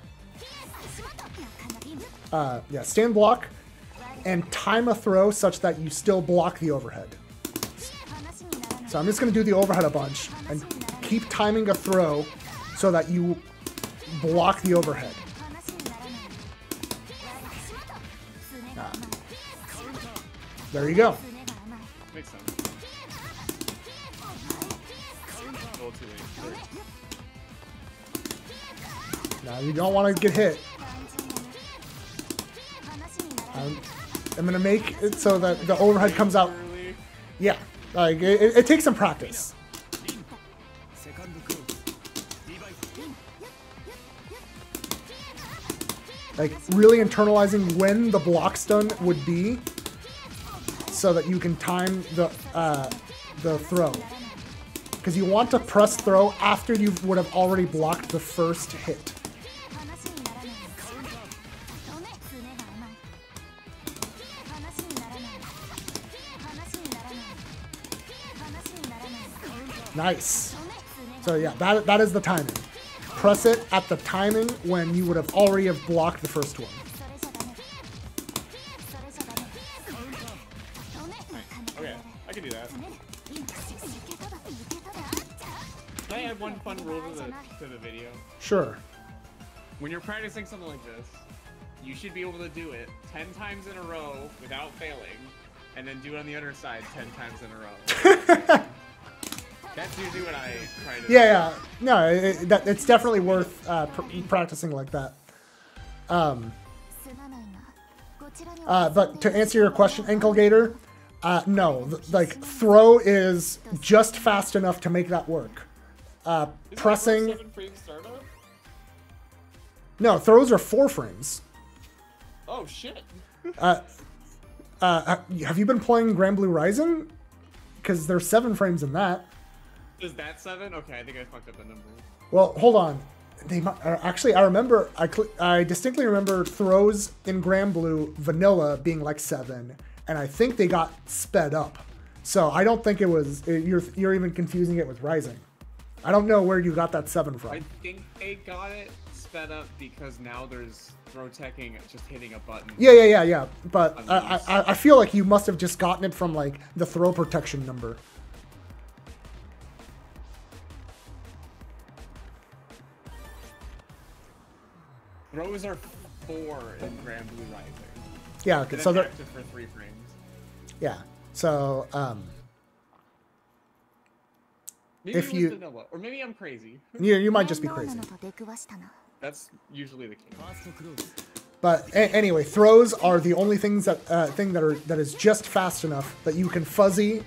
Yeah, stand block, and time a throw such that you still block the overhead. So I'm just going to do the overhead a bunch and keep timing a throw so that you block the overhead. There you go. Makes sense. A little too late. Now you don't want to get hit. I'm going to make it so that the overhead comes out. Yeah, like it takes some practice. Like really internalizing when the block stun would be, so that you can time the throw. Because you want to press throw after you would have already blocked the first hit. Nice. So yeah, that is the timing. Press it at the timing when you would have already have blocked the first one. Okay, I can do that. Can I add one fun rule to the video? Sure. When you're practicing something like this, you should be able to do it 10 times in a row without failing, and then do it on the other side 10 times in a row. That's usually what I try to do. Yeah. No, it's definitely worth practicing like that. But to answer your question, Ankle Gator, no. Like, throw is just fast enough to make that work. Pressing... 7 frame startup? No, throws are 4 frames. Oh, shit. Have you been playing Grand Blue Rising? Because there's 7 frames in that. Is that 7? Okay, I think I fucked up the number. Well, hold on. They actually, I remember. I distinctly remember throws in Grand Blue Vanilla being like 7, and I think they got sped up. So I don't think it was. You're even confusing it with Rising. I don't know where you got that 7 from. I think they got it sped up because now there's throw teching just hitting a button. Yeah. But I feel like you must have just gotten it from like the throw protection number. Throws are 4 in Grand Blue Rising. Yeah, okay, so they're active for 3 frames. Yeah. So Maybe if it was you vanilla, or maybe I'm crazy. you might just be crazy. That's usually the case. But anyway, throws are the only things that that is just fast enough that you can fuzzy,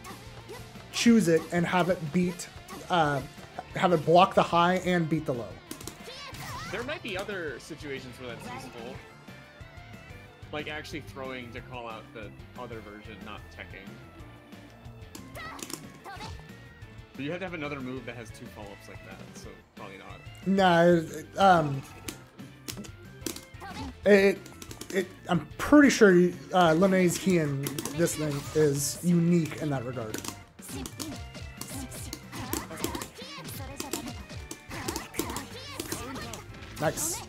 choose it, and have it beat, have it block the high and beat the low. There might be other situations where that's useful. Like actually throwing to call out the other version, not teching. But you have to have another move that has 2 follow-ups like that, so probably not. Nah, I'm pretty sure Lemonades key in this thing is unique in that regard. Nice.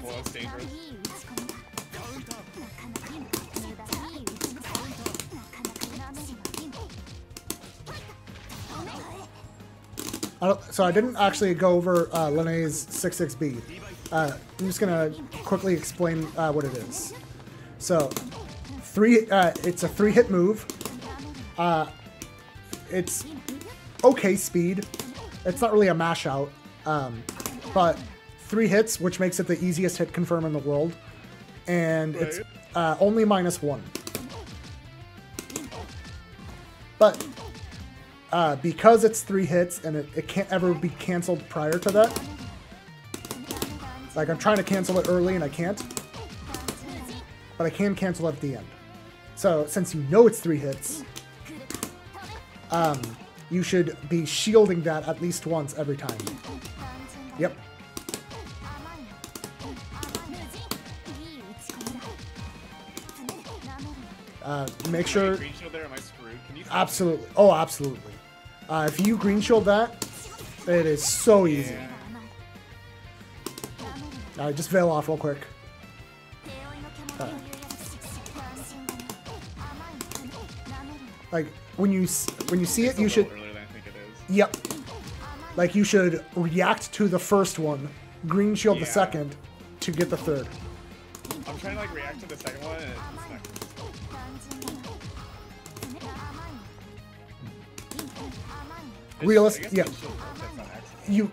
Well, that's dangerous. So I didn't actually go over Linnea's 6-6B. I'm just gonna quickly explain what it is. So, it's a 3-hit move. It's okay speed. It's not really a mash out, but 3 hits, which makes it the easiest hit confirm in the world, and it's only -1. But because it's 3 hits and it can't ever be canceled prior to that, like I'm trying to cancel it early and I can't, but I can cancel it at the end. So since you know it's 3 hits, you should be shielding that at least once every time. Yep. Make sure. Green shield there, am I screwed? Can you Absolutely. Oh, absolutely. If you green shield that, it is so easy. Yeah. Just veil off real quick. Like when you see it, you should. Earlier than I think it is. Yep. Like you should react to the first one, green shield the Yeah. second, to get the third. I'm trying to like react to the second one, and it's not. Realistic, yeah. You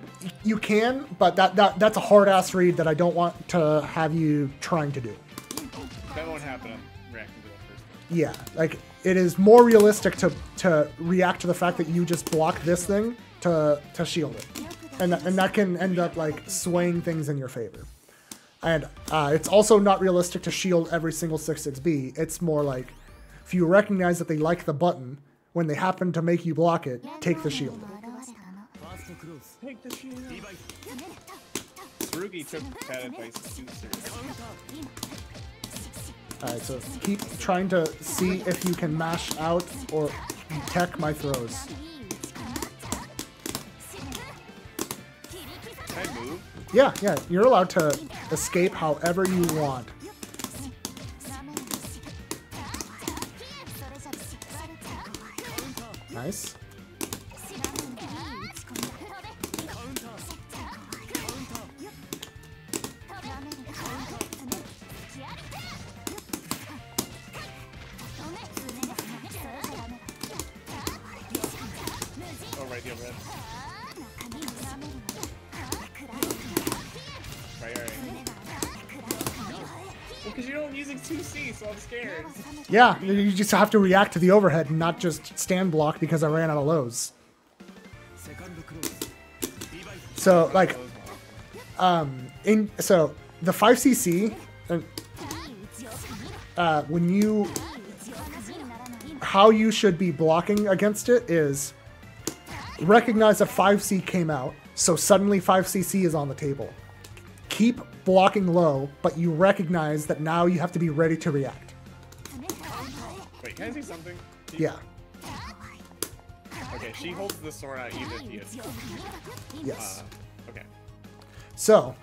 can, but that's a hard ass read that I don't want to have you trying to do. That won't happen. I'm reacting to the first one. Yeah, like it is more realistic to react to the fact that you just block this thing to shield it, and that can end up like swaying things in your favor. And it's also not realistic to shield every single 6-6B. It's more like if you recognize that they like the button, when they happen to make you block it, take the shield. Take the shield. Rugi took that advice too seriously. Alright, so keep trying to see if you can mash out or tech my throws. Can I move? Yeah, you're allowed to escape however you want. Nice. Oh, right, the overhead. Right. Well, because you're only using 2C, so I'm scared. Yeah, you just have to react to the overhead and not just stand block because I ran out of lows. So, like, so the 5cc, how you should be blocking against it is recognize that 5C came out, so suddenly 5cc is on the table. Keep blocking low, but you recognize that now you have to be ready to react. Wait, can I see something? Yeah. Okay, she holds the sword out even if he is. Yes. Okay. So,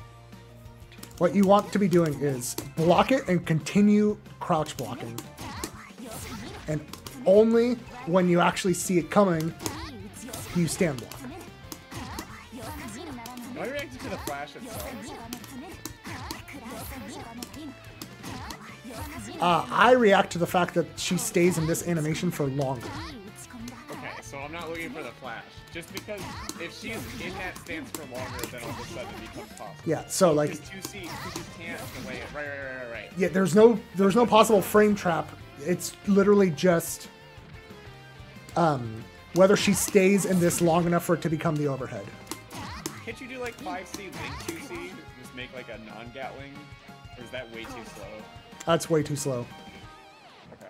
what you want to be doing is block it and continue crouch blocking. And only when you actually see it coming, you stand block. Am I reacting to the flash itself? I react to the fact that she stays in this animation for longer. Okay, so I'm not looking for the flash. Just because if she's in that stance for longer, then all of a sudden it becomes possible. Yeah, so like, Because 2C, you just can't delay it. Right. yeah, there's no possible frame trap. It's literally just whether she stays in this long enough for it to become the overhead. Can't you do like 5C, link 2C, just make like a non-Gatling? Or is that way too slow? That's way too slow. Okay.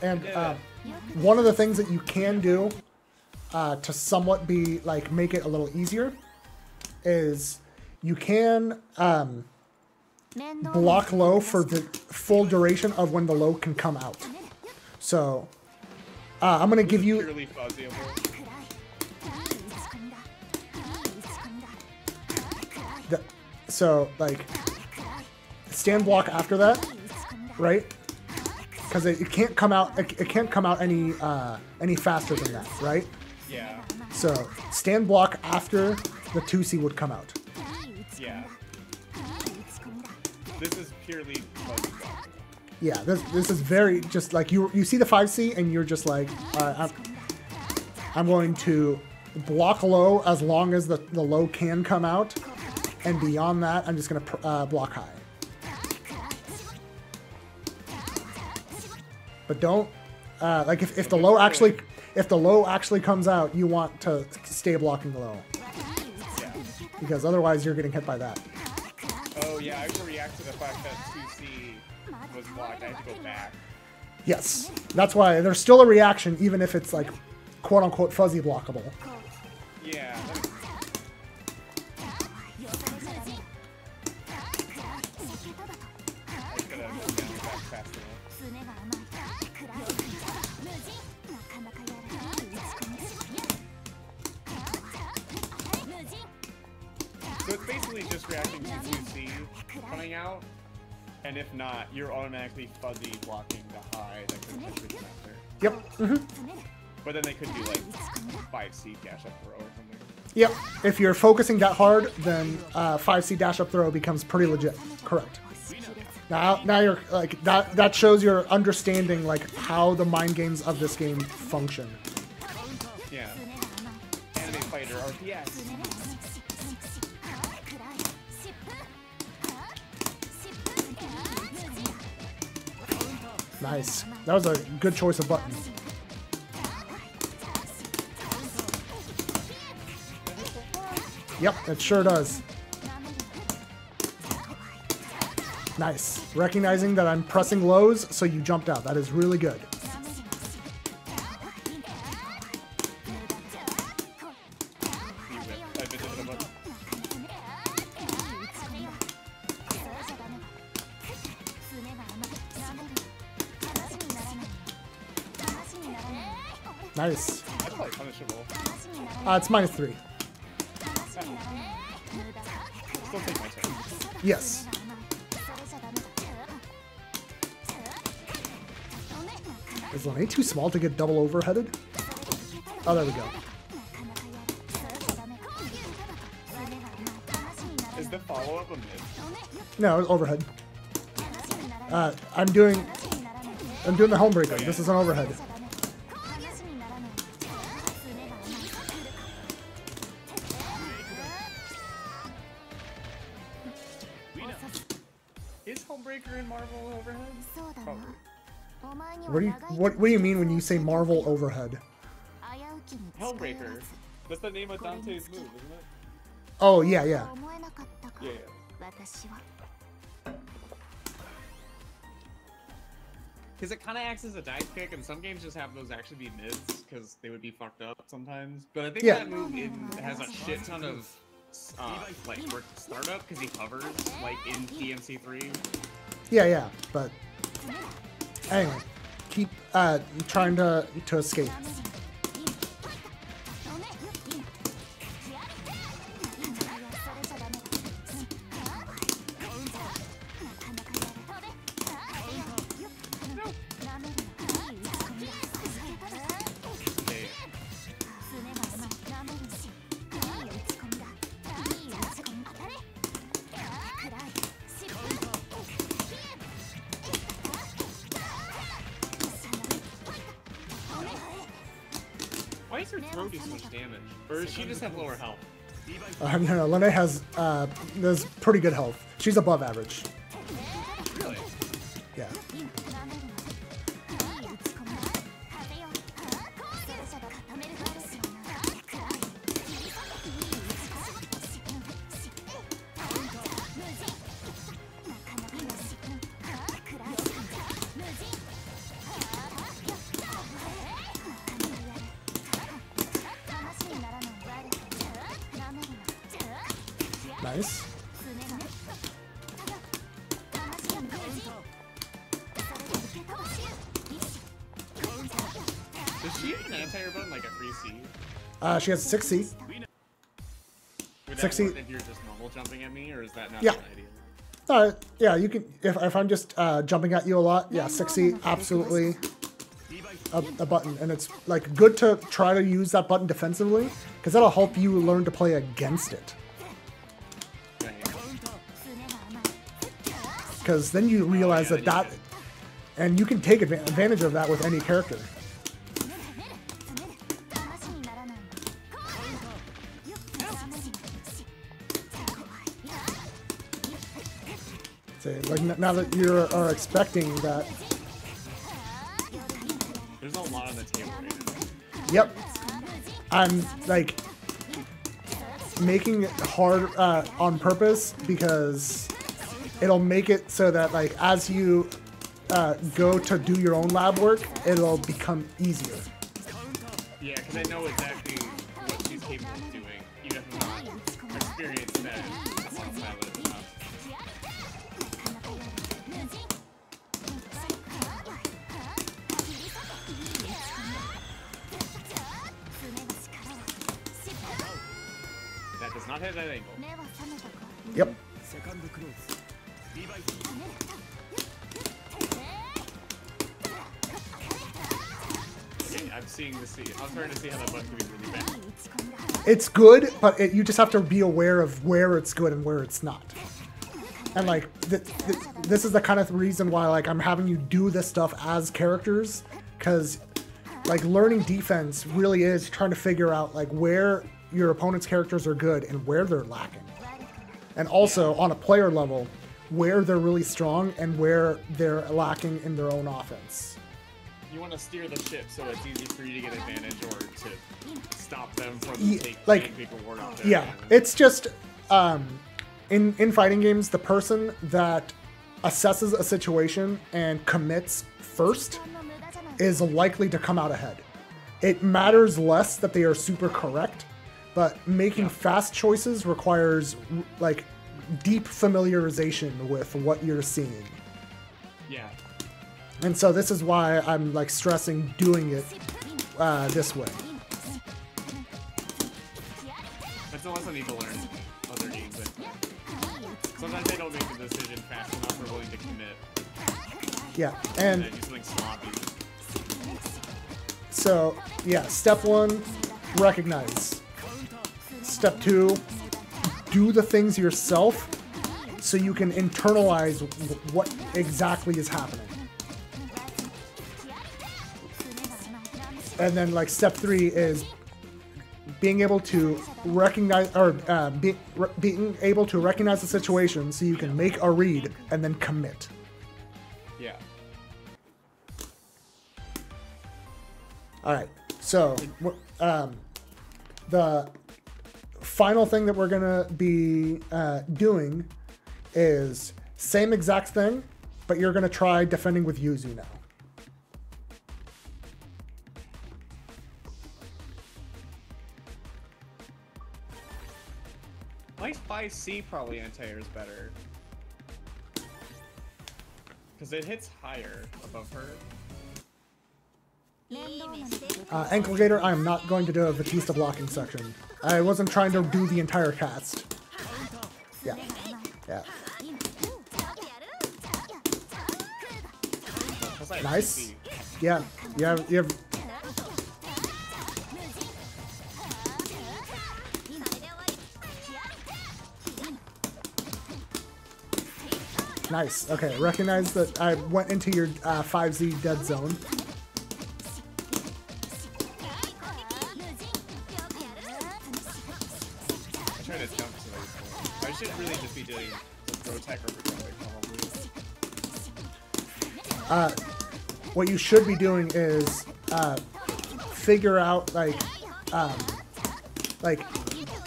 And one of the things that you can do to somewhat be like make it a little easier is you can block low for the full duration of when the low can come out. So I'm gonna give you Purely fuzzyable. so like stand block after that, right? Because it can't come out. It can't come out any faster than that, right? Yeah. So stand block after the 2C would come out. Yeah. This is purely fuzzy. Yeah, this is very just like you see the 5C and you're just like, I'm going to block low as long as the low can come out, and beyond that, I'm just gonna block high. But don't like if the low actually comes out, you want to stay blocking low, because otherwise you're getting hit by that. Oh yeah, I have to react to the fact that 2C was blocked. I have to go back. Yes, that's why there's still a reaction, even if it's like quote unquote fuzzy blockable. Yeah. So it's basically just reacting to 2C coming out, and if not, you're automatically fuzzy blocking the high that could potentially come after. Yep. Mm-hmm. But then they could do like 5C dash up throw or something. Yep. If you're focusing that hard, then 5C dash up throw becomes pretty legit. Correct. Now you're like that shows your understanding like how the mind games of this game function. Yeah. Anime fighter RPS. Nice. That was a good choice of button. Yep, it sure does. Nice. Recognizing that I'm pressing lows, so you jumped out. That is really good. Nice. That's probably punishable. It's -3. Still take my turn. Yes. Is Lene too small to get double overheaded? Oh, there we go. Is the follow-up a mid? No, it's overhead. I'm doing the homebreaker. This is an overhead. Is Homebreaker in Marvel overhead? Probably. What do you mean when you say Marvel overhead? Hellbreaker. That's the name of Dante's move, isn't it? Oh yeah. Yeah. Because it kind of acts as a dice pick, and some games just have those actually be mids, because they would be fucked up sometimes. But I think that move has a shit ton of like work to start up, because he hovers like in DMC3. Yeah, but anyway, keep trying to escape. Why does her throw do so much damage? Or does she just have lower health? No, Lene has pretty good health. She's above average. Really? Yeah. Nice. Does she have an anti-air button like a free C? She has 6C. Would that 6C. work if you're just normal jumping at me, or is that not Yeah. an idea? Yeah, you can. If I'm just jumping at you a lot, yeah, 6C, absolutely a button, and it's like good to try to use that button defensively because that'll help you learn to play against it. Because then you realize that And you can take advantage of that with any character. So, like now that you are expecting that. There's a lot on the table right now. Yep. I'm like making it hard on purpose because it'll make it so that like as you go to do your own lab work, it'll become easier. Yeah, because I know exactly what she's capable of doing, even if I'm not experienced in that on lab enough. That does not hit that angle. Yep. Okay, I'm seeing the scene. I'm starting to see how that button can be really bad. It's good, but you just have to be aware of where it's good and where it's not. And like this is the kind of reason why like I'm having you do this stuff as characters, because like learning defense really is trying to figure out like where your opponent's characters are good and where they're lacking. And also on a player level, where they're really strong and where they're lacking in their own offense. You want to steer the ship so it's easy for you to get advantage or to stop them from taking big reward off their yeah, advantage. it's just in fighting games, the person that assesses a situation and commits first is likely to come out ahead. It matters less that they are super correct, but making fast choices requires like deep familiarization with what you're seeing. Yeah. And so this is why I'm like stressing doing it this way. That's unless I need to learn other games. But sometimes they don't make the decision fast enough or willing to commit. Yeah, And and they do something sloppy. so yeah, step 1, recognize. Step 2, do the things yourself so you can internalize what exactly is happening. And then like step 3 is being able to recognize or being able to recognize the situation so you can make a read and then commit. Yeah. All right. So the final thing that we're gonna be doing is same exact thing, but you're gonna try defending with Yuzu now. My 5C probably anti-air is better. Because it hits higher above her. Ankle Gator, I am not going to do a Batista blocking section. I wasn't trying to do the entire cast. Yeah. Yeah. Plus I have Nice. CC. Yeah. You have Nice. Okay, recognize that I went into your 5Z dead zone. I try to jump to those. I should really just be doing the throw tech or recovery probably. What you should be doing is figure out like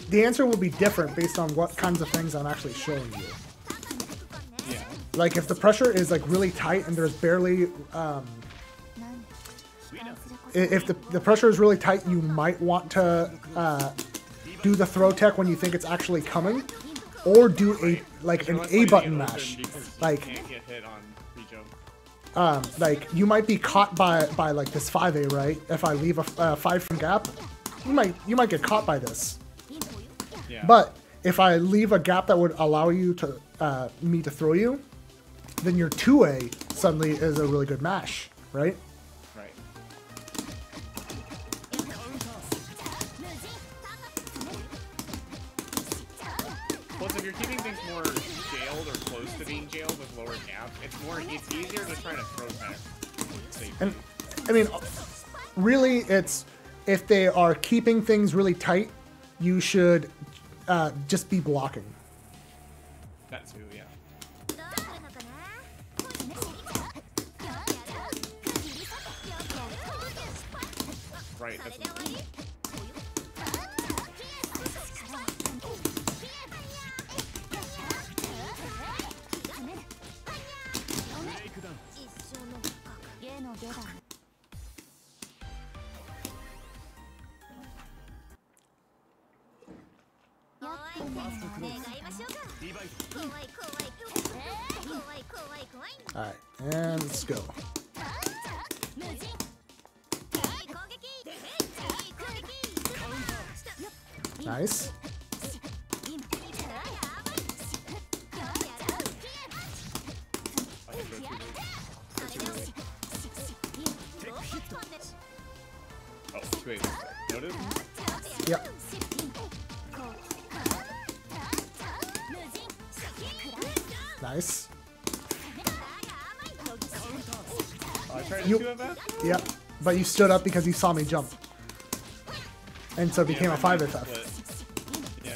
the answer will be different based on what kinds of things I'm actually showing you. Yeah. Like if the pressure is like really tight and there's barely if the pressure is really tight, you might want to do the throw tech when you think it's actually coming, or do an A button mash. Like can't get hit on pre-jump. like you might be caught by like this 5A, right? If I leave a 5 from gap, you might get caught by this. Yeah. But if I leave a gap that would allow you to me to throw you, then your 2A suddenly is a really good mash, right? Right. Plus, if you're keeping things more jailed or close to being jailed with lower gap, it's easier to try to throw back safely. And I mean, really, it's if they are keeping things really tight, you should just be blocking. That too, yeah. Right, that's Alright, and let's go. Nice. Oh, wait. Notice? Yep. Nice. I tried You- to do that? Yep. But you stood up because you saw me jump. And so it became a 5 FF. Yeah.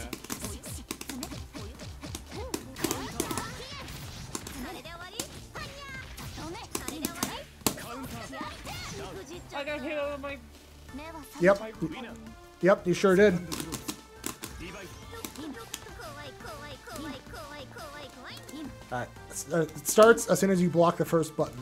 I got hit on my... Yep. Yep, you sure did. Alright. It starts as soon as you block the first button.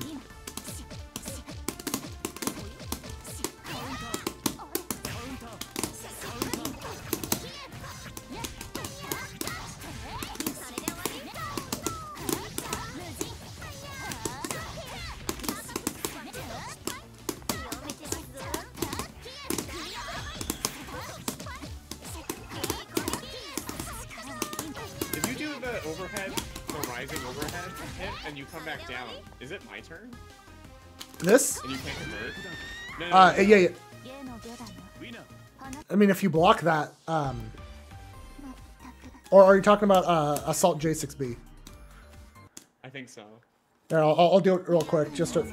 If you do the overhead, the rising overhead hit, and you come back down, is it my turn? This? And you can't convert? No, Yeah. I mean, if you block that, or are you talking about Assault J6B? I think so. There, I'll do it real quick, just to,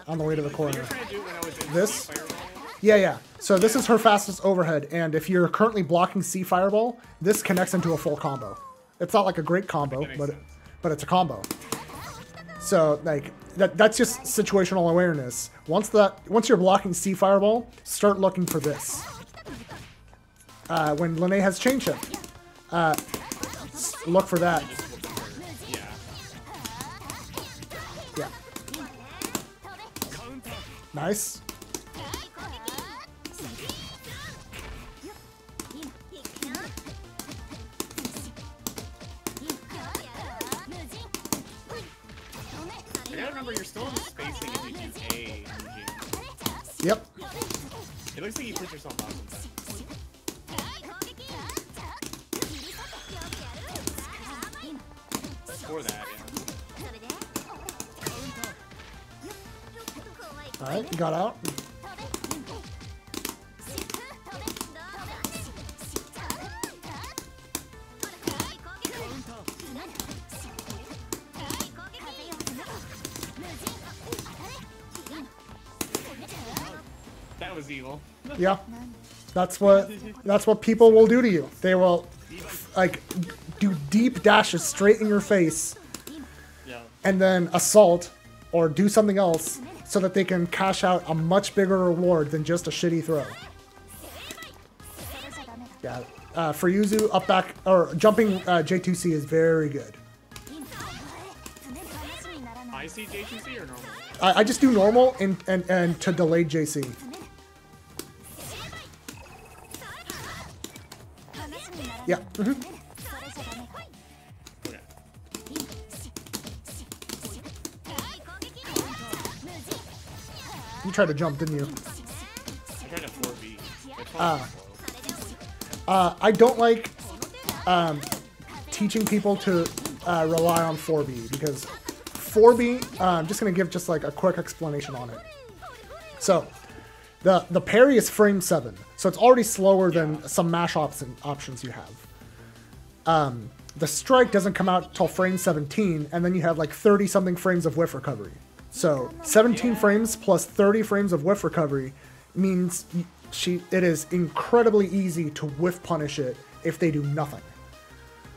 on the way to the You corner. were trying to do it when I was in This? Fireball? Yeah. So this is her fastest overhead, and if you're currently blocking C Fireball, this connects into a full combo. It's not like a great combo, That makes but sense. it's a combo. So like that's just situational awareness. Once you're blocking C Fireball, start looking for this. When Lene has chain shift, look for that. Yeah. Yeah. Nice. I gotta remember, you're still in the spacing if you do A in June. Yep. It looks like you put yourself out sometimes. For that, yeah. All right, you got out. That was evil. Yeah. That's what people will do to you. They will like do deep dashes straight in your face Yeah. and then assault or do something else so that they can cash out a much bigger reward than just a shitty throw. Yeah. For Yuzu, up back or jumping J2C is very good. I see J2C or normal? I just do normal and to delayed JC. Yeah. Okay. You tried to jump, didn't you? I tried to 4B. It's fine. I don't like teaching people to rely on 4B because 4B, I'm just going to give just like a quick explanation on it. So the parry is frame 7, so it's already slower than some mash options you have. the strike doesn't come out till frame 17, and then you have like 30 something frames of whiff recovery. So 17 frames plus 30 frames of whiff recovery means it is incredibly easy to whiff punish it if they do nothing.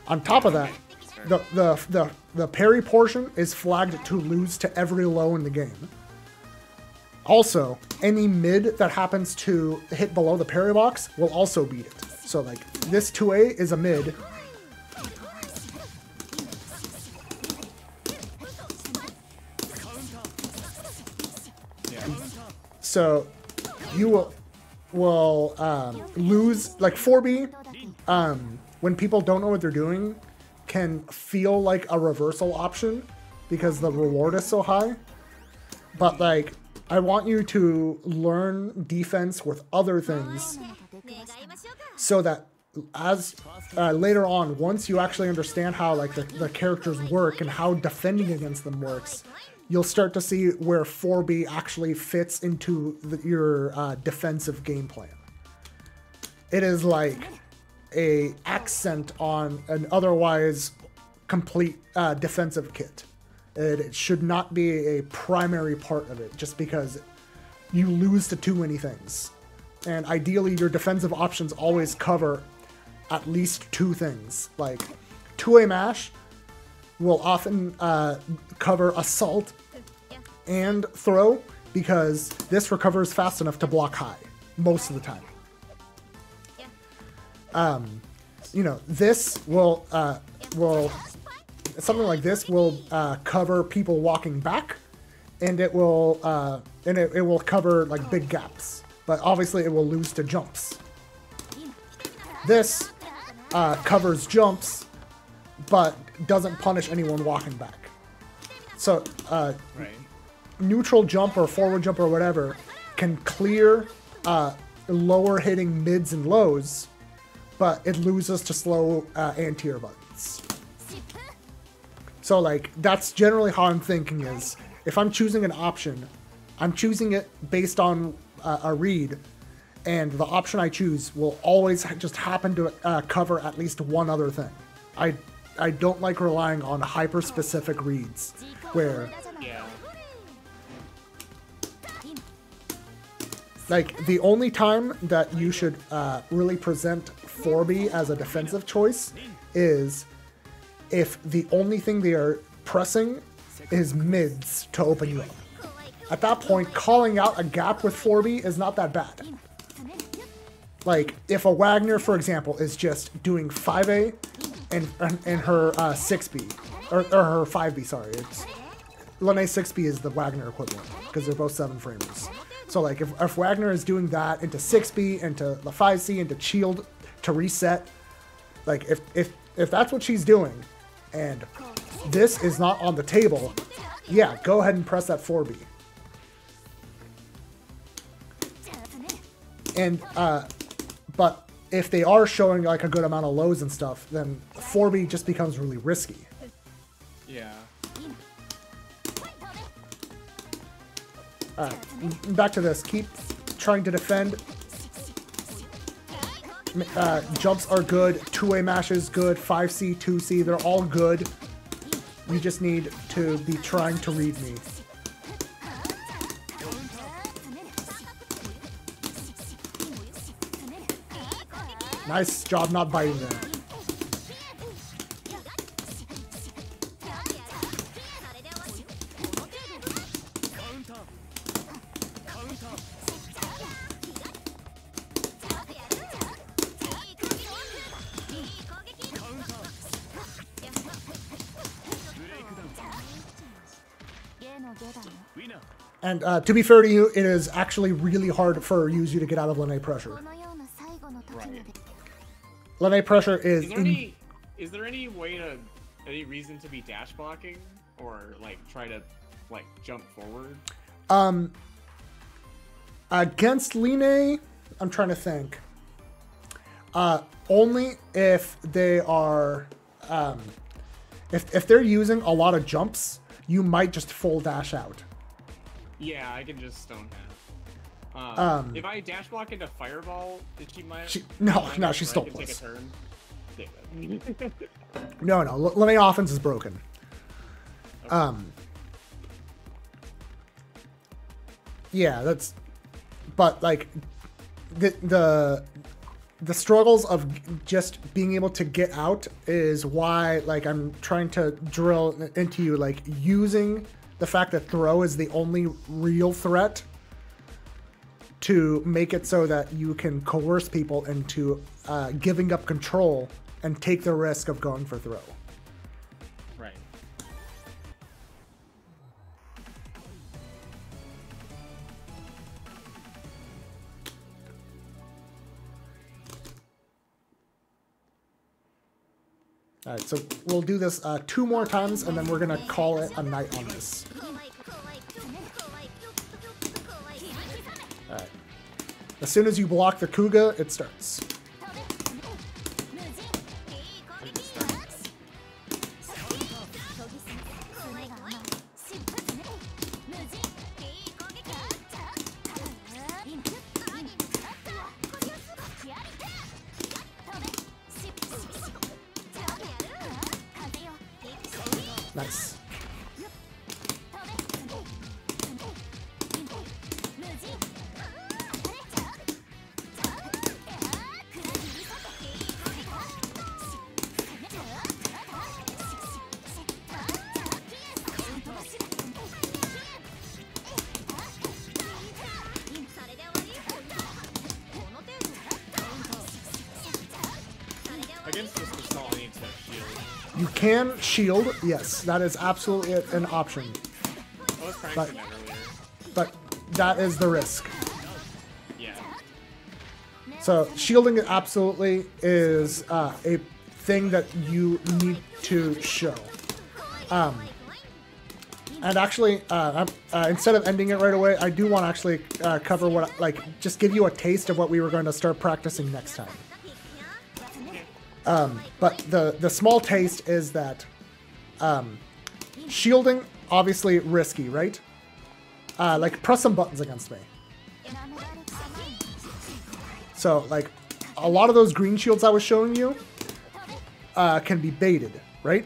On top of that, the parry portion is flagged to lose to every low in the game. Also, any mid that happens to hit below the parry box will also beat it. So like this 2A is a mid. So you will lose, like 4B, when people don't know what they're doing, can feel like a reversal option because the reward is so high. But like, I want you to learn defense with other things so that as later on, once you actually understand how like the characters work and how defending against them works, you'll start to see where 4B actually fits into your defensive game plan. It is like a accent on an otherwise complete defensive kit. It should not be a primary part of it just because you lose to too many things. And ideally, your defensive options always cover at least two things. Like 2A mash will often cover assault and throw because this recovers fast enough to block high most of the time. You know, this will something like this will cover people walking back, and it will cover like big gaps. But obviously, it will lose to jumps. This covers jumps, but doesn't punish anyone walking back. So, neutral jump or forward jump or whatever can clear lower hitting mids and lows, but it loses to slow anti-air buttons. So like, that's generally how I'm thinking is, if I'm choosing an option, I'm choosing it based on a read, and the option I choose will always just happen to cover at least one other thing. I don't like relying on hyper-specific reads, where like the only time that you should really present 4B as a defensive choice is if the only thing they are pressing is mids to open you up. At that point, calling out a gap with 4B is not that bad. Like, if a Wagner, for example, is just doing 5A and her 6B, or her 5B, sorry. Lene 6B is the Wagner equivalent, because they're both 7 framers. So like, if Wagner is doing that into 6B, into the 5C, into shield to reset, like if that's what she's doing, and this is not on the table, yeah, go ahead and press that 4B. And but if they are showing like a good amount of lows and stuff, then 4B just becomes really risky. Yeah. Back to this. Keep trying to defend. Jumps are good. 2A mash is good. 5C, 2C, they're all good. You just need to be trying to read me. Nice job not biting them. And to be fair to you, it is actually really hard for Yuzu to get out of Lene pressure. Right. Lene pressure is... Is there any way to... any reason to be dash blocking? Or, like, try to, like, jump forward? Against Line, I'm trying to think. Only if they are... if they're using a lot of jumps, you might just full dash out. Yeah, I can just stone half. If I dash block into Fireball, did she might... No, she still take a turn. damn it. No, lane offense is broken. Okay. Yeah, that's, but like the struggles of just being able to get out is why like I'm trying to drill into you, like using the fact that throw is the only real threat to make it so that you can coerce people into giving up control and take the risk of going for throw. Right. All right, so we'll do this 2 more times, and then we're gonna call it a night on this. All right. As soon as you block the Kuga, it starts. Nice. Against this Crystal, I need to shield. You can shield, yes, that is absolutely an option, I was trying But- to that earlier. but that is the risk. Yeah. So shielding absolutely is a thing that you need to show. And actually, instead of ending it right away, I do want to actually cover what, like, just give you a taste of what we were going to start practicing next time. But the small taste is that shielding, obviously risky, right? Like, press some buttons against me. So, like, a lot of those green shields I was showing you can be baited, right?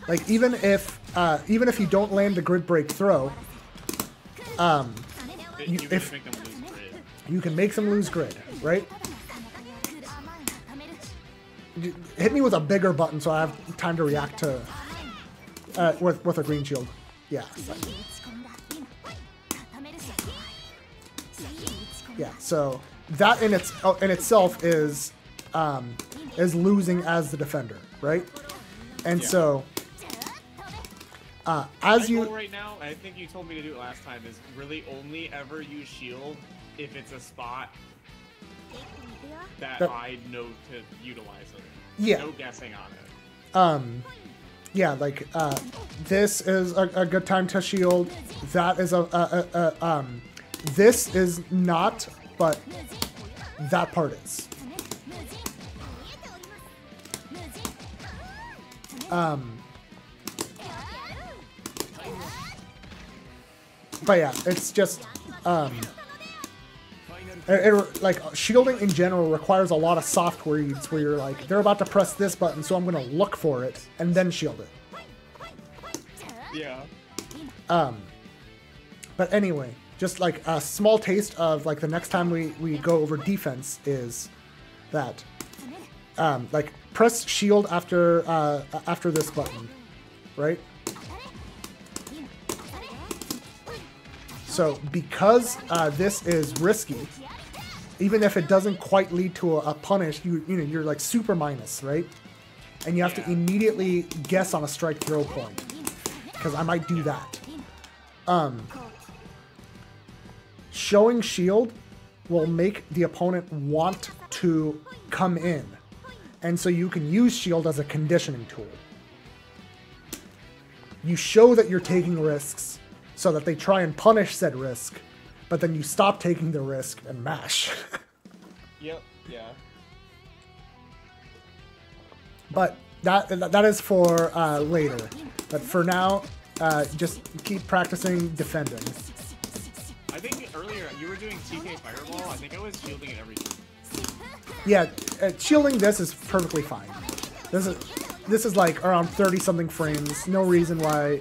Like, even if you don't land the grid break throw, You can if- make them lose grid. you can make them lose grid, right? Hit me with a bigger button so I have time to react to with a green shield. Yeah. Yeah. So that in itself is losing as the defender, right? And Yeah. so as My you goal right now, I think you told me to do it last time, is really only ever use shield if it's a spot that I know to utilize it. Yeah. No guessing on it. yeah, like this is a good time to shield. That is this is not, but that part is. But yeah, it's just like shielding in general requires a lot of soft reads where you're like, they're about to press this button, so I'm gonna look for it and then shield it. Yeah. But anyway, just like a small taste of like the next time we go over defense is that like press shield after this button, right? So because this is risky, even if it doesn't quite lead to a punish, you're like super minus, right? And you have to immediately guess on a strike throw point, because I might do that. Showing shield will make the opponent want to come in, and so you can use shield as a conditioning tool. You show that you're taking risks so that they try and punish said risk, but then you stop taking the risk and mash. Yep. Yeah. But that is for later. But for now, just keep practicing defending. I think earlier you were doing TK Fireball. I think I was shielding it every time. Yeah, shielding this is perfectly fine. This is like around 30 something frames. No reason why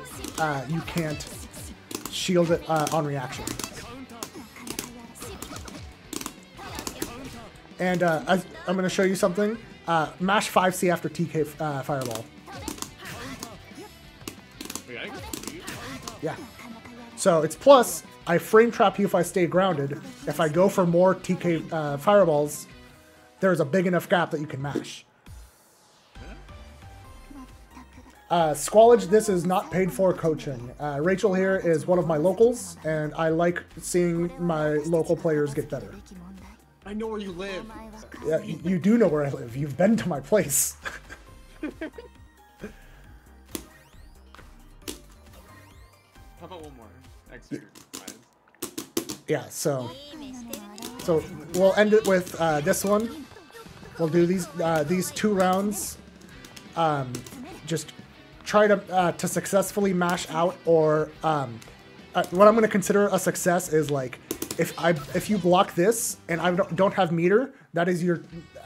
you can't shield it on reaction. And I'm going to show you something. Mash 5C after TK Fireball. Yeah. So it's plus, I frame trap you if I stay grounded. If I go for more TK Fireballs, there's a big enough gap that you can mash. Squallage, this is not paid for coaching. Rachel here is one of my locals, and I like seeing my local players get better. I know where you live. Yeah, you do know where I live. You've been to my place. How about one more? Extra. Yeah, so we'll end it with this one. We'll do these 2 rounds. Just try to successfully mash out, or what I'm going to consider a success is like if you block this and I don't have meter, that is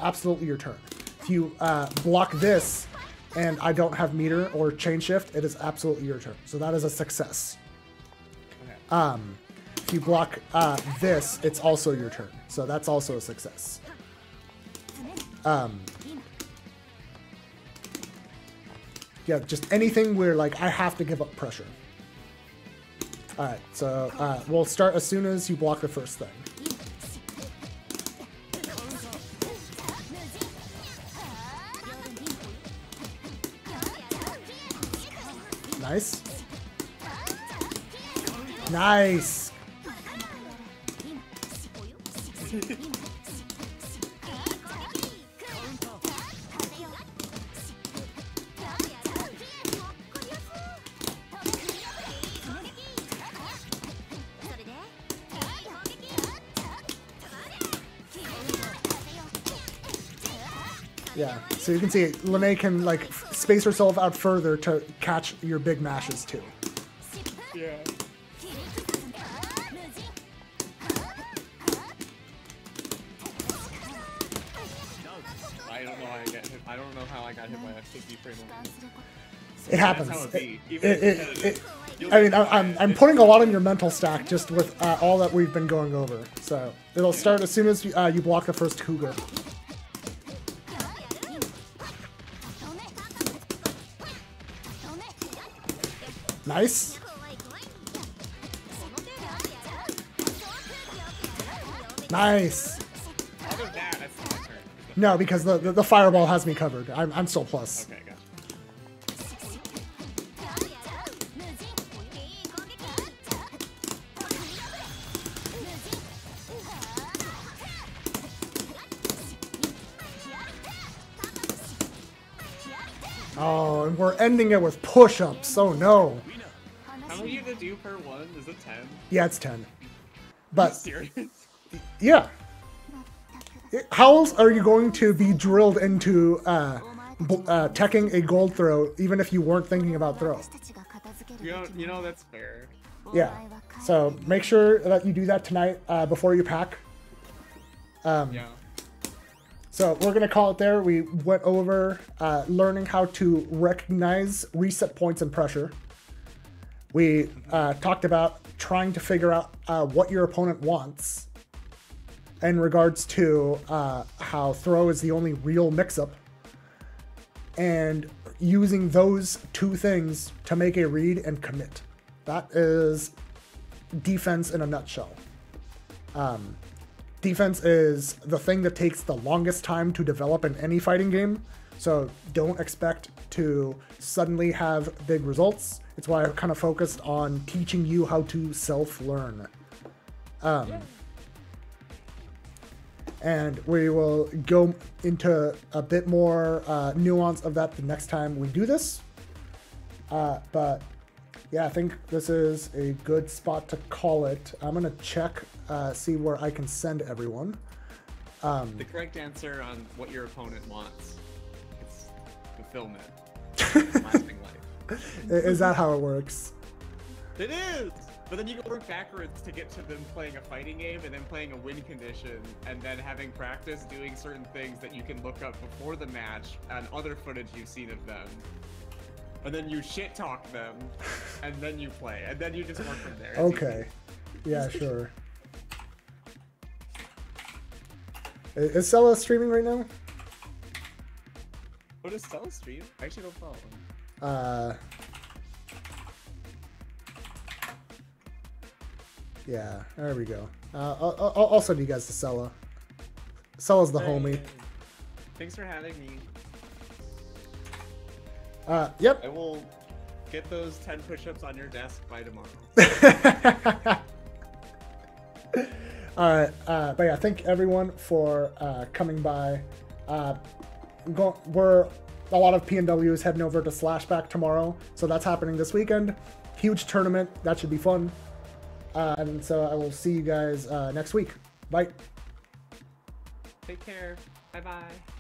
absolutely your turn. If you block this and I don't have meter or chain shift, it is absolutely your turn. So that is a success. Okay. If you block this, it's also your turn. So that's also a success. Yeah, just anything where like I have to give up pressure. Alright, so we'll start as soon as you block the first thing. Nice. Nice. Yeah, so you can see Lene can like space herself out further to catch your big mashes too. Yeah. I don't know how I get hit. I don't know how I got hit by a 50 frame. It happens. That's how it be. I mean, I'm putting a lot on your mental stack just with all that we've been going over. So it'll start as soon as you block the first Cougar. Nice. Nice. Other than that, that's my turn. No, because the fireball has me covered. I'm still plus. Okay, gotcha. Oh, and we're ending it with push-ups. Oh no. How many do you have to do per one? Is it 10? Yeah, it's 10. Are you But serious? yeah. How else are you going to be drilled into teching a gold throw even if you weren't thinking about throw? You know that's fair. Yeah. So make sure that you do that tonight before you pack. Yeah. So we're going to call it there. We went over learning how to recognize reset points and pressure. We talked about trying to figure out what your opponent wants in regards to how throw is the only real mix-up, and using those 2 things to make a read and commit. That is defense in a nutshell. Defense is the thing that takes the longest time to develop in any fighting game, so don't expect to suddenly have big results. It's why I kind of focused on teaching you how to self-learn. And we will go into a bit more nuance of that the next time we do this. But yeah, I think this is a good spot to call it. I'm going to check, see where I can send everyone. The correct answer on what your opponent wants is fulfillment. Lasting life. Is that how it works? It is! But then you can work backwards to get to them playing a fighting game and then playing a win condition and then having practice doing certain things that you can look up before the match and other footage you've seen of them. And then you shit talk them and then you play and then you just work from there. It's Okay. Yeah, sure. Is Sella streaming right now? What does Stella stream? I actually don't follow him. Yeah, there we go. I'll send you guys to Sella. Sella's the homie. Thanks for having me. Yep. I will get those 10 push-ups on your desk by tomorrow. All right, but yeah, thank everyone for coming by. We're a lot of PNWs heading over to Slashback tomorrow, so that's happening this weekend. Huge tournament, that should be fun. And so I will see you guys next week. Bye. Take care. Bye-bye.